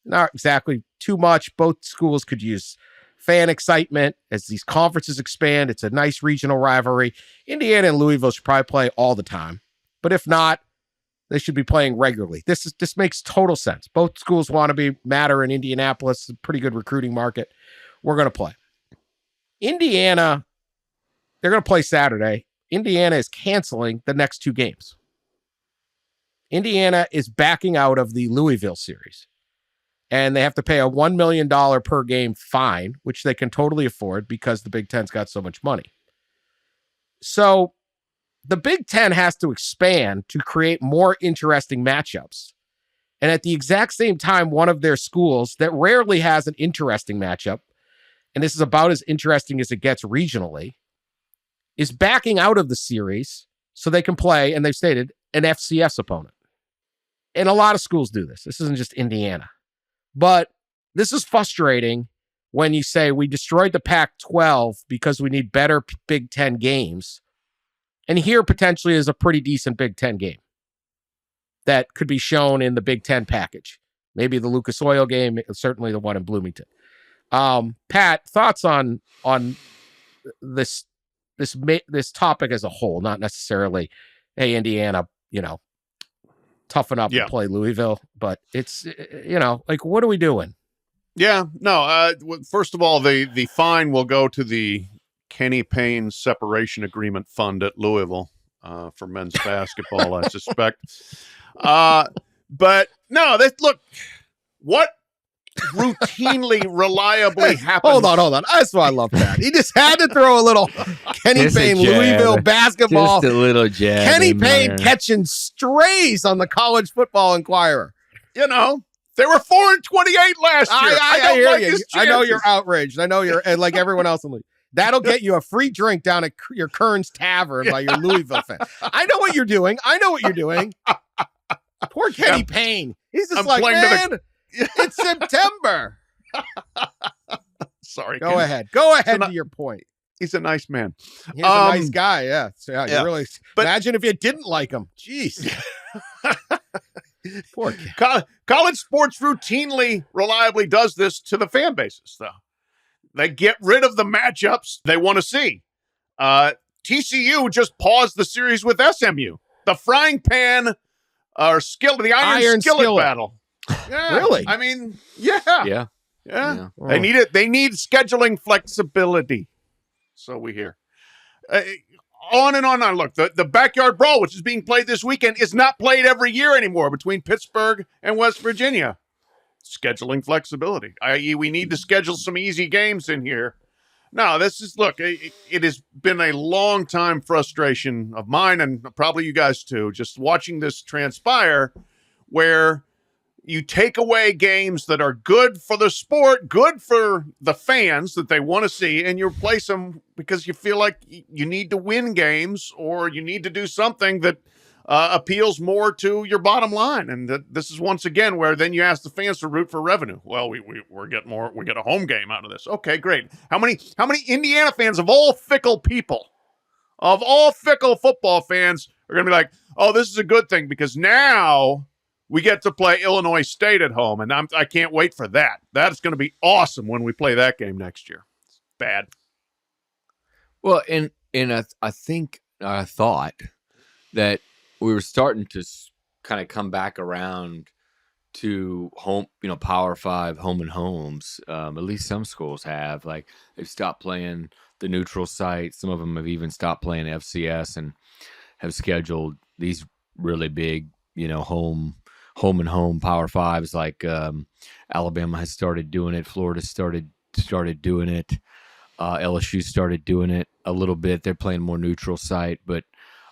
not exactly too much. Both schools could use fan excitement as these conferences expand. It's a nice regional rivalry. Indiana and Louisville should probably play all the time. But if not, they should be playing regularly. This makes total sense. Both schools want to matter in Indianapolis. It's a pretty good recruiting market. We're going to play. Indiana, they're going to play Saturday. Indiana is canceling the next 2 games. Indiana is backing out of the Louisville series. And they have to pay a $1 million per game fine, which they can totally afford because the Big Ten's got so much money. So the Big Ten has to expand to create more interesting matchups. And at the exact same time, one of their schools that rarely has an interesting matchup, and this is about as interesting as it gets regionally, is backing out of the series so they can play, and they've stated, an FCS opponent. And a lot of schools do this. This isn't just Indiana. But this is frustrating when you say we destroyed the Pac-12 because we need better Big Ten games. And here potentially is a pretty decent Big Ten game that could be shown in the Big Ten package. Maybe the Lucas Oil game, certainly the one in Bloomington. Pat, thoughts on this topic as a whole, not necessarily, hey, Indiana, toughen up and play Louisville, but it's, like, what are we doing? Yeah, no, first of all, the fine will go to the Kenny Payne Separation Agreement Fund at Louisville for men's basketball, I suspect. But no, look, what routinely, reliably happens. Hold on. That's why I love that. He just had to throw a little Kenny Payne Louisville basketball. Just a little jab. Kenny Payne catching strays on the College Football Inquirer. They were 4-28 last year. I hear you. I know you're outraged. I know you're like everyone else in the league. That'll get you a free drink down at your Kearns Tavern by your Louisville fan. I know what you're doing. Poor Kenny Payne. He's just man, it's September. Sorry. Go ahead to your point. He's a nice man. He's a nice guy, yeah. So, you really imagine if you didn't like him. Jeez. Poor kid. College sports routinely, reliably does this to the fan bases, though. They get rid of the matchups they want to see. TCU just paused the series with SMU. The frying pan or the iron skillet battle. Yeah. Really? I mean, yeah. Oh. They need scheduling flexibility. So we hear. On and on and on. Look, the backyard brawl, which is being played this weekend, is not played every year anymore between Pittsburgh and West Virginia. Scheduling flexibility, i.e. we need to schedule some easy games in here. No, this is, look, it has been a long time frustration of mine and probably you guys too, just watching this transpire where you take away games that are good for the sport, good for the fans that they want to see, and you replace them because you feel like you need to win games or you need to do something that appeals more to your bottom line. And this is once again where then you ask the fans to root for revenue. Well, we get more, we get a home game out of this. Okay, great. How many Indiana fans of all fickle people, of all fickle football fans are going to be like, oh, this is a good thing because now we get to play Illinois State at home, and I can't wait for that. That's going to be awesome when we play that game next year. It's bad. Well, and I think I thought that we were starting to kind of come back around to home, Power 5 home and homes. At least some schools have. Like, they've stopped playing the neutral site. Some of them have even stopped playing FCS and have scheduled these really big, home and home Power 5s. Like Alabama has started doing it. Florida started doing it. LSU started doing it a little bit. They're playing more neutral site, but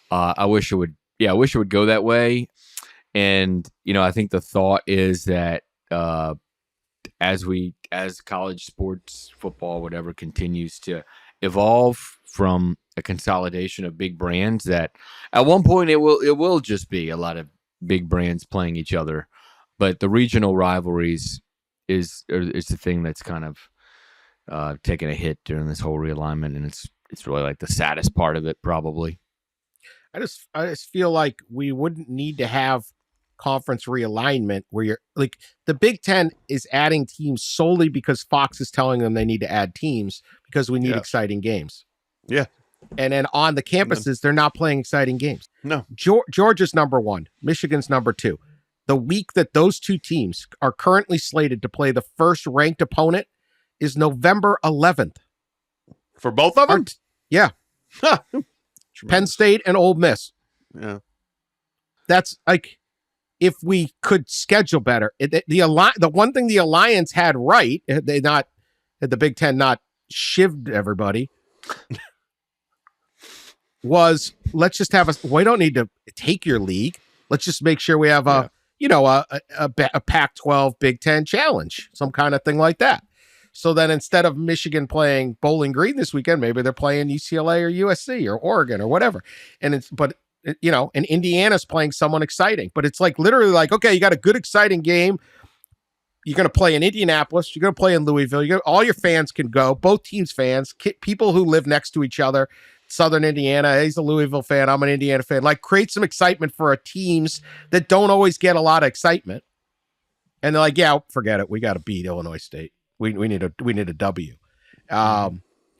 I wish it would. Yeah, I wish it would go that way. And, I think the thought is that as college sports, football, whatever, continues to evolve from a consolidation of big brands, that at one point it will just be a lot of big brands playing each other. But the regional rivalries is the thing that's kind of taking a hit during this whole realignment. And it's really like the saddest part of it, probably. I just feel like we wouldn't need to have conference realignment where you're like, the Big Ten is adding teams solely because Fox is telling them they need to add teams because we need exciting games. Yeah. And then on the campuses, they're not playing exciting games. No. Georgia's number 1, Michigan's number 2. The week that those two teams are currently slated to play the first ranked opponent is November 11th. For both of them? Yeah. Penn State and Ole Miss. Yeah. That's like, if we could schedule better. The one thing the Alliance had right, had the Big Ten not shivved everybody, was let's just have we don't need to take your league. Let's just make sure we have a Pac-12 Big Ten challenge, some kind of thing like that. So then instead of Michigan playing Bowling Green this weekend, maybe they're playing UCLA or USC or Oregon or whatever. And and Indiana's playing someone exciting. But it's like literally like, okay, you got a good, exciting game. You're going to play in Indianapolis. You're going to play in Louisville. All your fans can go, both teams' fans, people who live next to each other. Southern Indiana, he's a Louisville fan, I'm an Indiana fan. Like, create some excitement for our teams that don't always get a lot of excitement. And they're like, yeah, forget it. We got to beat Illinois State. We need a W.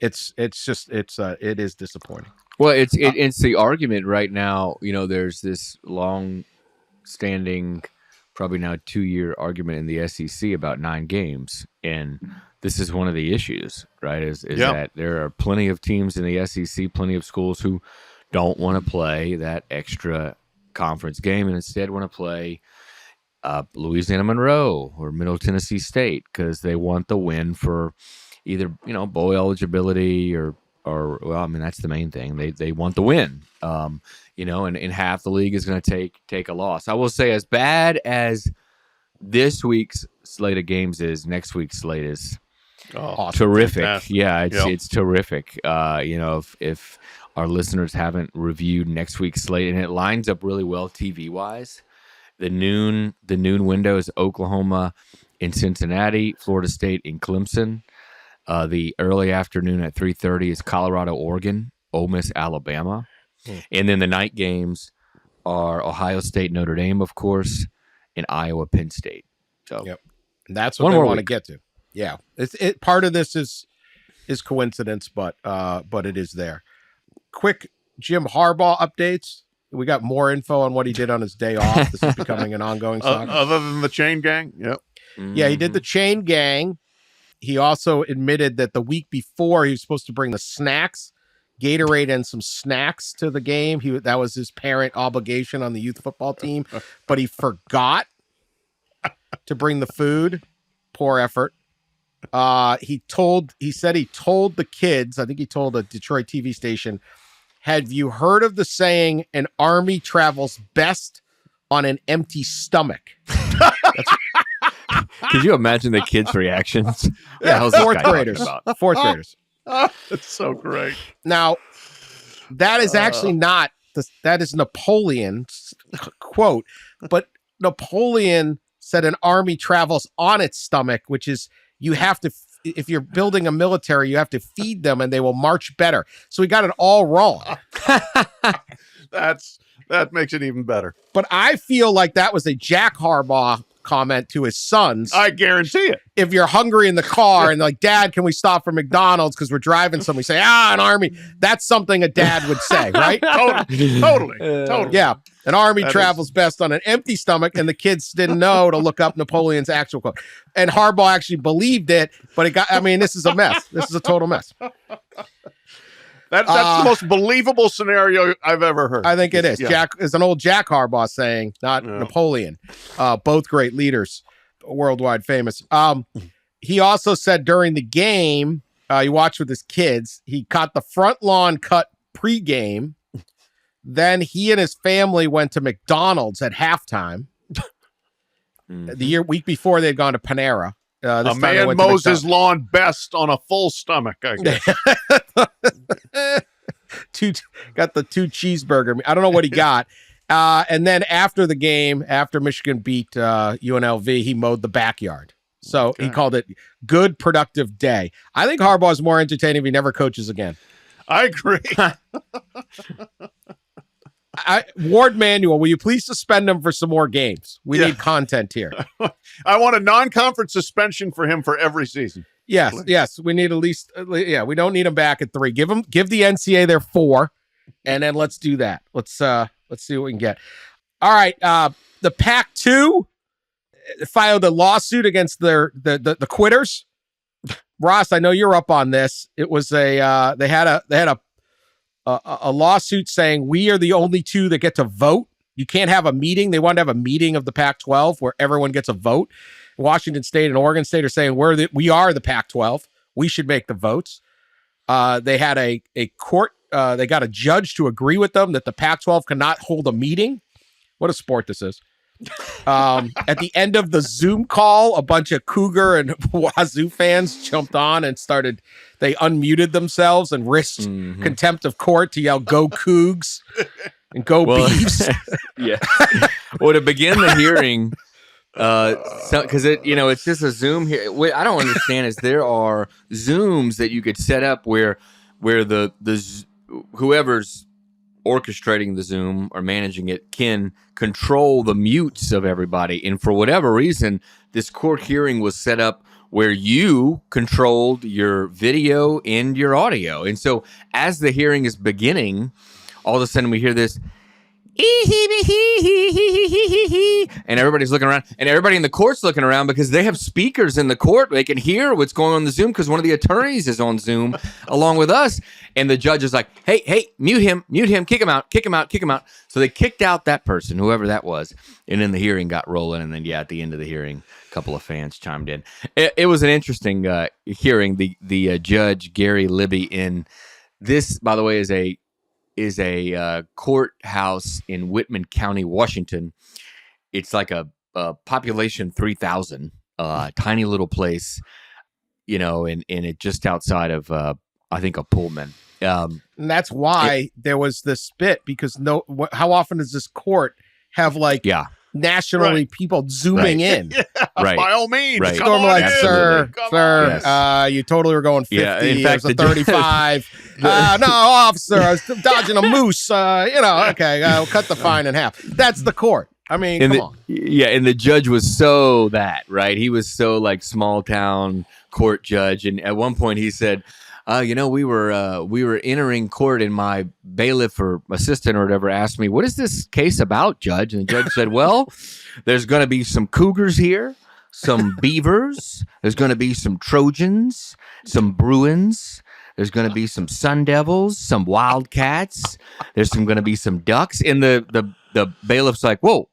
It is disappointing. Well, it's the argument right now. There's this long-standing, probably now 2-year argument in the SEC about 9 games, and this is one of the issues, right? Is that there are plenty of teams in the SEC, plenty of schools who don't want to play that extra conference game and instead want to play Louisiana Monroe or Middle Tennessee State because they want the win for either bowl eligibility or well, I mean, that's the main thing. They want the win, and half the league is going to take a loss. I will say, as bad as this week's slate of games is, next week's slate is terrific. Fantastic. Yeah, it's terrific. If our listeners haven't reviewed next week's slate, and it lines up really well TV wise. The noon window is Oklahoma in Cincinnati, Florida State in Clemson. The early afternoon at 3:30 is Colorado, Oregon, Ole Miss, Alabama. And then the night games are Ohio State, Notre Dame, of course, and Iowa, Penn State. So and that's what they want to get to. Yeah. Part of this is coincidence, but it is there. Quick Jim Harbaugh updates. We got more info on what he did on his day off. This is becoming an ongoing saga. Other than the chain gang? Yep. Yeah, he did the chain gang. He also admitted that the week before he was supposed to bring the snacks. Gatorade and some snacks to the game. That was his parent obligation on the youth football team, but he forgot to bring the food. Poor effort. He said he told the kids, I think he told a Detroit TV station, have you heard of the saying, an army travels best on an empty stomach? Could you imagine the kids' reactions? Yeah, fourth graders. Fourth graders. That's so great. Now, that is actually not, that is Napoleon's quote, but Napoleon said an army travels on its stomach, which is you have to, if you're building a military, you have to feed them and they will march better. So he got it all wrong. That makes it even better. But I feel like that was a Jack Harbaugh comment to his sons. I guarantee it. If you're hungry in the car and like, Dad, can we stop for McDonald's because we're driving somewhere? Say, an army. That's something a dad would say, right? Totally. Yeah. An army travels best on an empty stomach, and the kids didn't know to look up Napoleon's actual quote. And Harbaugh actually believed it, but this is a mess. This is a total mess. That's the most believable scenario I've ever heard. I think it is. Yeah. Jack is an old Jack Harbaugh saying, not Napoleon. Both great leaders, worldwide famous. He also said during the game, he watched with his kids, he caught the front lawn cut pregame. Then he and his family went to McDonald's at halftime. The week before, they'd gone to Panera. A man mows his lawn best on a full stomach, I guess. Got the 2 cheeseburger. I don't know what he got. And then after the game, after Michigan beat UNLV, he mowed the backyard. So he called it good, productive day. I think Harbaugh's more entertaining if he never coaches again. I agree. Ward Manuel, will you please suspend him for some more games? We need content here. I want a non-conference suspension for him for every season. Yes. We need at least, we don't need him back at 3. Give the NCAA their 4, and then let's do that. Let's see what we can get. All right. The Pac-2 filed a lawsuit against the quitters. Ross, I know you're up on this. It was they had a lawsuit saying we are the only 2 that get to vote. You can't have a meeting. They wanted to have a meeting of the Pac-12 where everyone gets a vote. Washington State and Oregon State are saying we are the Pac-12. We should make the votes. They had a court. They got a judge to agree with them that the Pac-12 cannot hold a meeting. What a sport this is. At the end of the Zoom call, a bunch of Cougar and Wazoo fans jumped on and they unmuted themselves and risked contempt of court to yell, "Go Cougs" and "Go Beavs." Yeah. Well, to begin the hearing, because it's just a Zoom here. What I don't understand is there are Zooms that you could set up where the whoever's orchestrating the Zoom or managing it can control the mutes of everybody. And for whatever reason, this court hearing was set up where you controlled your video and your audio. And so as the hearing is beginning, all of a sudden we hear this, and everybody's looking around, and everybody in the court's looking around because they have speakers in the court. They can hear what's going on in the Zoom because one of the attorneys is on Zoom along with us. And the judge is like, hey, mute him, kick him out. So they kicked out that person, whoever that was. And then the hearing got rolling. And then, at the end of the hearing, a couple of fans chimed in. It was an interesting hearing. The judge, Gary Libby, in this, by the way, is a courthouse in Whitman County, Washington. It's like a population 3,000, tiny little place, and it just outside of, I think, a Pullman. And that's why there was this spit, because how often does this court have nationally people zooming in? Right. By all means. Right. Come on like, in. sir, Yes. you totally were going 50. In fact, it was a 35. No, officer, I was dodging a moose. Okay, I'll cut the fine in half. That's the court. I mean, come on. Yeah, and the judge was so right? He was so small town court judge. And at one point he said, we were entering court, and my bailiff or assistant or whatever asked me, "What is this case about, Judge?" And the judge said, "Well, there's going to be some Cougars here, some Beavers. There's going to be some Trojans, some Bruins. There's going to be some Sun Devils, some Wildcats. There's going to be some Ducks. And the bailiff's like, whoa,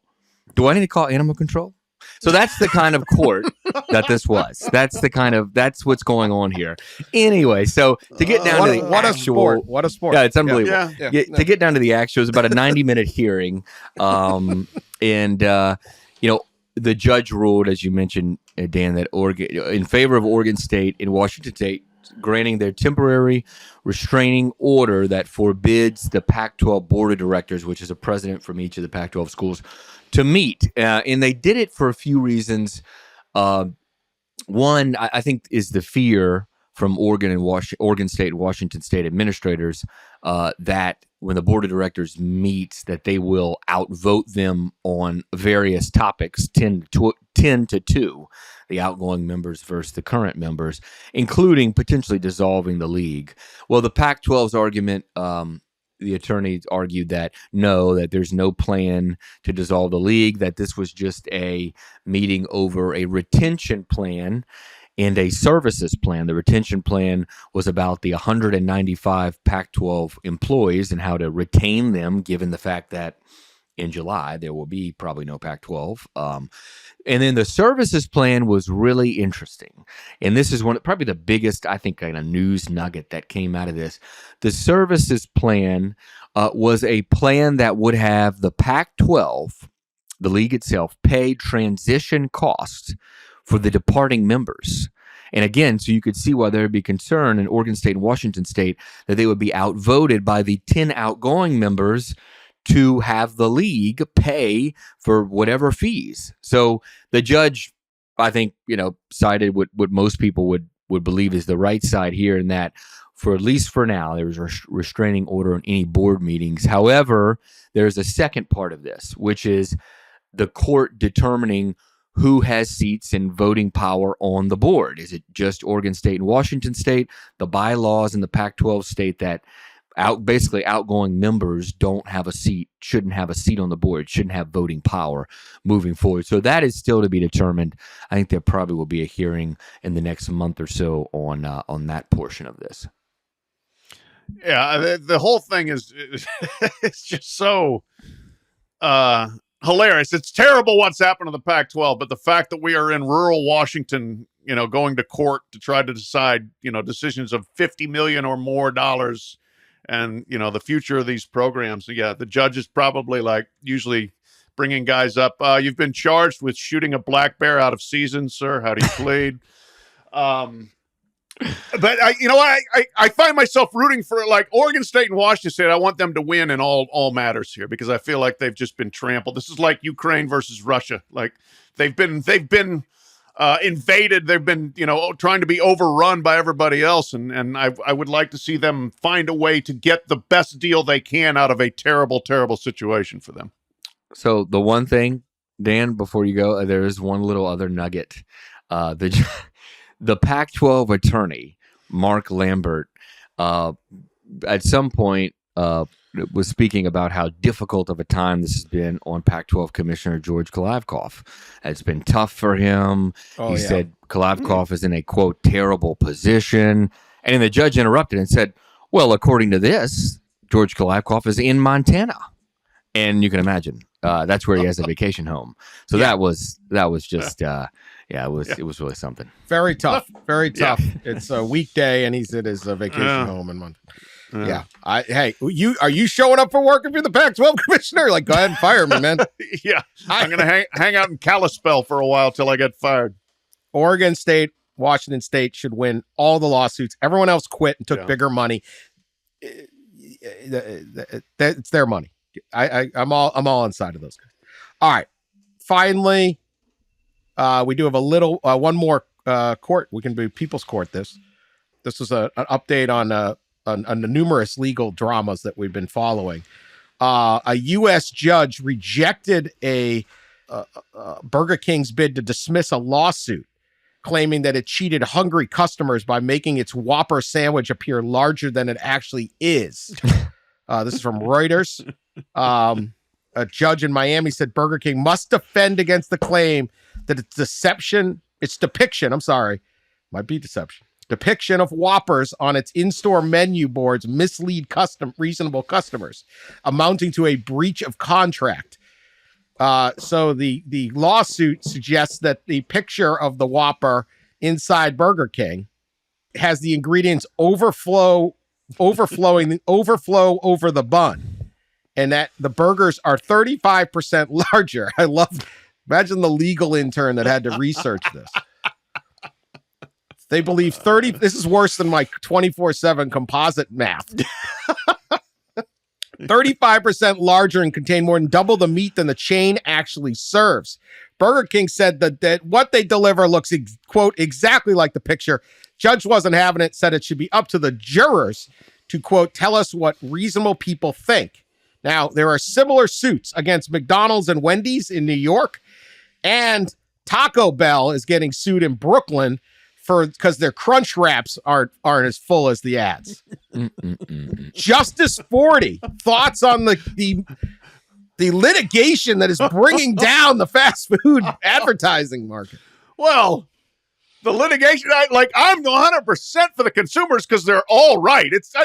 do I need to call animal control? So that's the kind of court that this was. That's what's going on here. Anyway, so to get down to the actual, what a sport. Yeah, it's unbelievable. Yeah. To get down to the actual, it was about a 90-minute hearing. The judge ruled, as you mentioned, Dan, that in favor of Oregon State and Washington State, granting their temporary restraining order that forbids the Pac-12 board of directors, which is a president from each of the Pac-12 schools, to meet. And they did it for a few reasons. One, I think, is the fear from Oregon State and Washington State administrators that when the board of directors meets, that they will outvote them on various topics, 10 to 2, the outgoing members versus the current members, including potentially dissolving the league. Well, the Pac-12's argument, the attorneys argued that there's no plan to dissolve the league, that this was just a meeting over a retention plan and a services plan. The retention plan was about the 195 Pac-12 employees and how to retain them, given the fact that in July there will be probably no Pac-12. And then the services plan was really interesting. And this is probably the biggest, I think, kind of news nugget that came out of this. The services plan was a plan that would have the Pac-12, the league itself, pay transition costs for the departing members. And again, so you could see why there would be concern in Oregon State and Washington State that they would be outvoted by the 10 outgoing members to have the league pay for whatever fees. So the judge, I think, sided what most people would believe is the right side here, in that for at least for now, there was a restraining order on any board meetings. However, there's a second part of this, which is the court determining who has seats and voting power on the board. Is it just Oregon State and Washington State? The bylaws in the Pac-12 state that basically outgoing members don't have a seat, shouldn't have a seat on the board, shouldn't have voting power moving forward. So that is still to be determined. I think there probably will be a hearing in the next month or so on that portion of this. Yeah, the whole thing is it's just so hilarious. It's terrible what's happened to the Pac-12, but the fact that we are in rural Washington, going to court to try to decide, decisions of $50 million or more dollars, and the future of these programs. So yeah, the judge is probably usually bringing guys up. You've been charged with shooting a black bear out of season, sir. How do you plead? But I find myself rooting for Oregon State and Washington State. I want them to win in all matters here, because I feel like they've just been trampled. This is like Ukraine versus Russia. They've been invaded. They've been trying to be overrun by everybody else, and I would like to see them find a way to get the best deal they can out of a terrible situation for them. So the one thing, Dan, before you go, there is one little other nugget. The Pac-12 attorney, Mark Lambert, at some point was speaking about how difficult of a time this has been on Pac-12 Commissioner George Kliavkoff. It's been tough for him. He said Kliavkoff is in a, quote, terrible position. And then the judge interrupted and said, well, according to this, George Kliavkoff is in Montana. And you can imagine that's where he has a vacation home. So that was just it was really something. Very tough. It's a weekday and he's at his vacation home in Montana. Hey, are you showing up for work if you're the Pac-12 commissioner? Go ahead and fire me, man. I'm gonna hang out in Kalispell for a while till I get fired. Oregon State, Washington State should win all the lawsuits. Everyone else quit and took bigger money. It's their money. I'm all on side of those guys. All right. Finally, we do have a little one more court. We can do People's Court. This was an update on the numerous legal dramas that we've been following. A U.S. judge rejected a Burger King's bid to dismiss a lawsuit, claiming that it cheated hungry customers by making its Whopper sandwich appear larger than it actually is. This is from Reuters. A judge in Miami said Burger King must defend against the claim that its depiction, might be deception, Depiction of Whoppers on its in-store menu boards mislead reasonable customers, amounting to a breach of contract. So the lawsuit suggests that the picture of the Whopper inside Burger King has the ingredients overflow over the bun, and that the burgers are 35% larger. Imagine the legal intern that had to research this. They believe this is worse than my 24/7 composite math. 35% larger and contain more than double the meat than the chain actually serves. Burger King said that what they deliver looks, quote, exactly like the picture. Judge wasn't having it, said it should be up to the jurors to, quote, tell us what reasonable people think. Now, there are similar suits against McDonald's and Wendy's in New York, and Taco Bell is getting sued in Brooklyn because their crunch wraps aren't as full as the ads. Justice Forde, thoughts on the litigation that is bringing down the fast food advertising market? Well, the litigation, I'm 100% for the consumers because they're all right. It's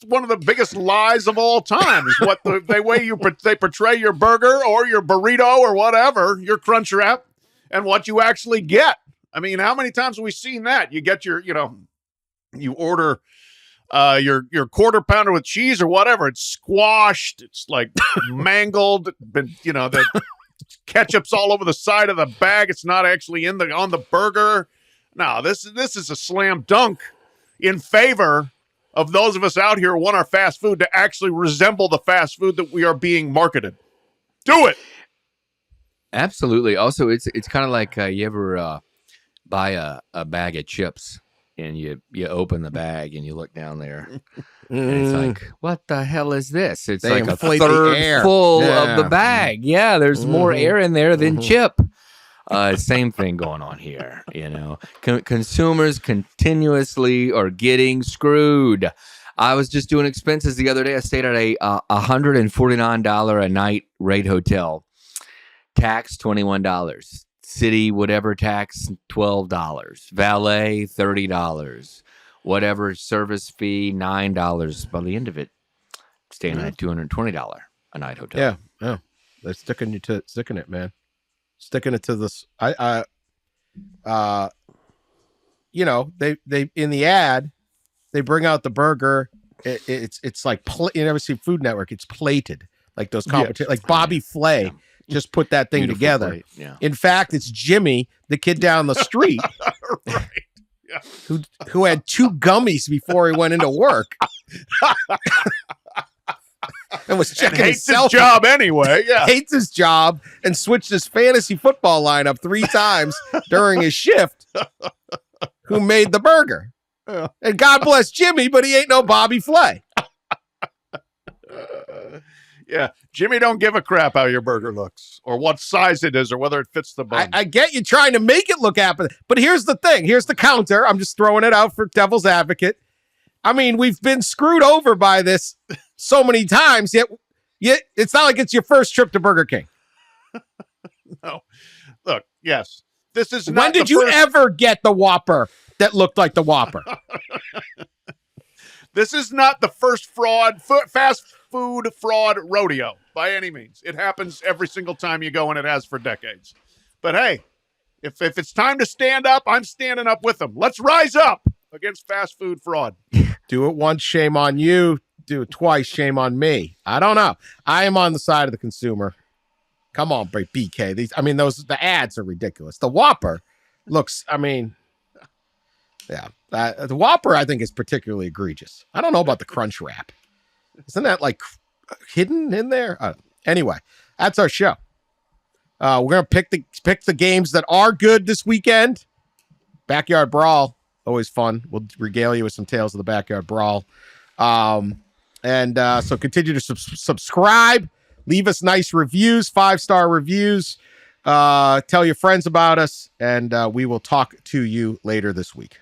one of the biggest lies of all time is what the way they portray your burger or your burrito or whatever, your crunch wrap, and what you actually get. I mean, how many times have we seen that? You get you order your quarter pounder with cheese or whatever. It's squashed. It's like mangled. The ketchup's all over the side of the bag. It's not actually on the burger. No, this is a slam dunk in favor of those of us out here who want our fast food to actually resemble the fast food that we are being marketed. Do it. Absolutely. Also, it's kind of like you ever buy a bag of chips and you open the bag and you look down there and it's like, what the hell is this? It's they like a inflate third full of the bag. Yeah, there's more air in there than chip. Same thing going on here. Consumers continuously are getting screwed. I was just doing expenses the other day. I stayed at a $149 a night rate hotel. Tax $21. City whatever tax $12. Valet $30. Whatever service fee $9. By the end of it, staying at $220 a night hotel. Yeah. They're sticking it, man. Sticking it to this. They in the ad, they bring out the burger. It's like you never see Food Network. It's plated like those competitions, like Bobby Flay. Yeah. Just put that thing beautiful together. Plate. Yeah. In fact, it's Jimmy, the kid down the street, right? Yeah. who had 2 gummies before he went into work, and was checking his job anyway. Yeah, hates his job and switched his fantasy football lineup 3 times during his shift. Who made the burger? Yeah. And God bless Jimmy, but he ain't no Bobby Flay. Yeah, Jimmy don't give a crap how your burger looks or what size it is or whether it fits the bun. I get you trying to make it look appetizing, but here's the thing. Here's the counter. I'm just throwing it out for devil's advocate. I mean, we've been screwed over by this so many times, yet it's not like it's your first trip to Burger King. No. Look, yes. This is not When did you ever get the Whopper that looked like the Whopper? This is not the first fast food fraud rodeo by any means. It happens every single time you go, and it has for decades. But hey, if it's time to stand up, I'm standing up with them. Let's rise up against fast food fraud. Do it once, shame on you. Do it twice, shame on me. I don't know. I am on the side of the consumer. Come on, BK. The ads are ridiculous. The Whopper looks, the Whopper I think is particularly egregious. I don't know about the crunch wrap. Isn't that like hidden in there? Anyway, that's our show. We're gonna pick the games that are good this weekend. Backyard Brawl, always fun. We'll regale you with some tales of the Backyard Brawl. So continue to subscribe. Leave us nice reviews, 5-star reviews. Tell your friends about us, and we will talk to you later this week.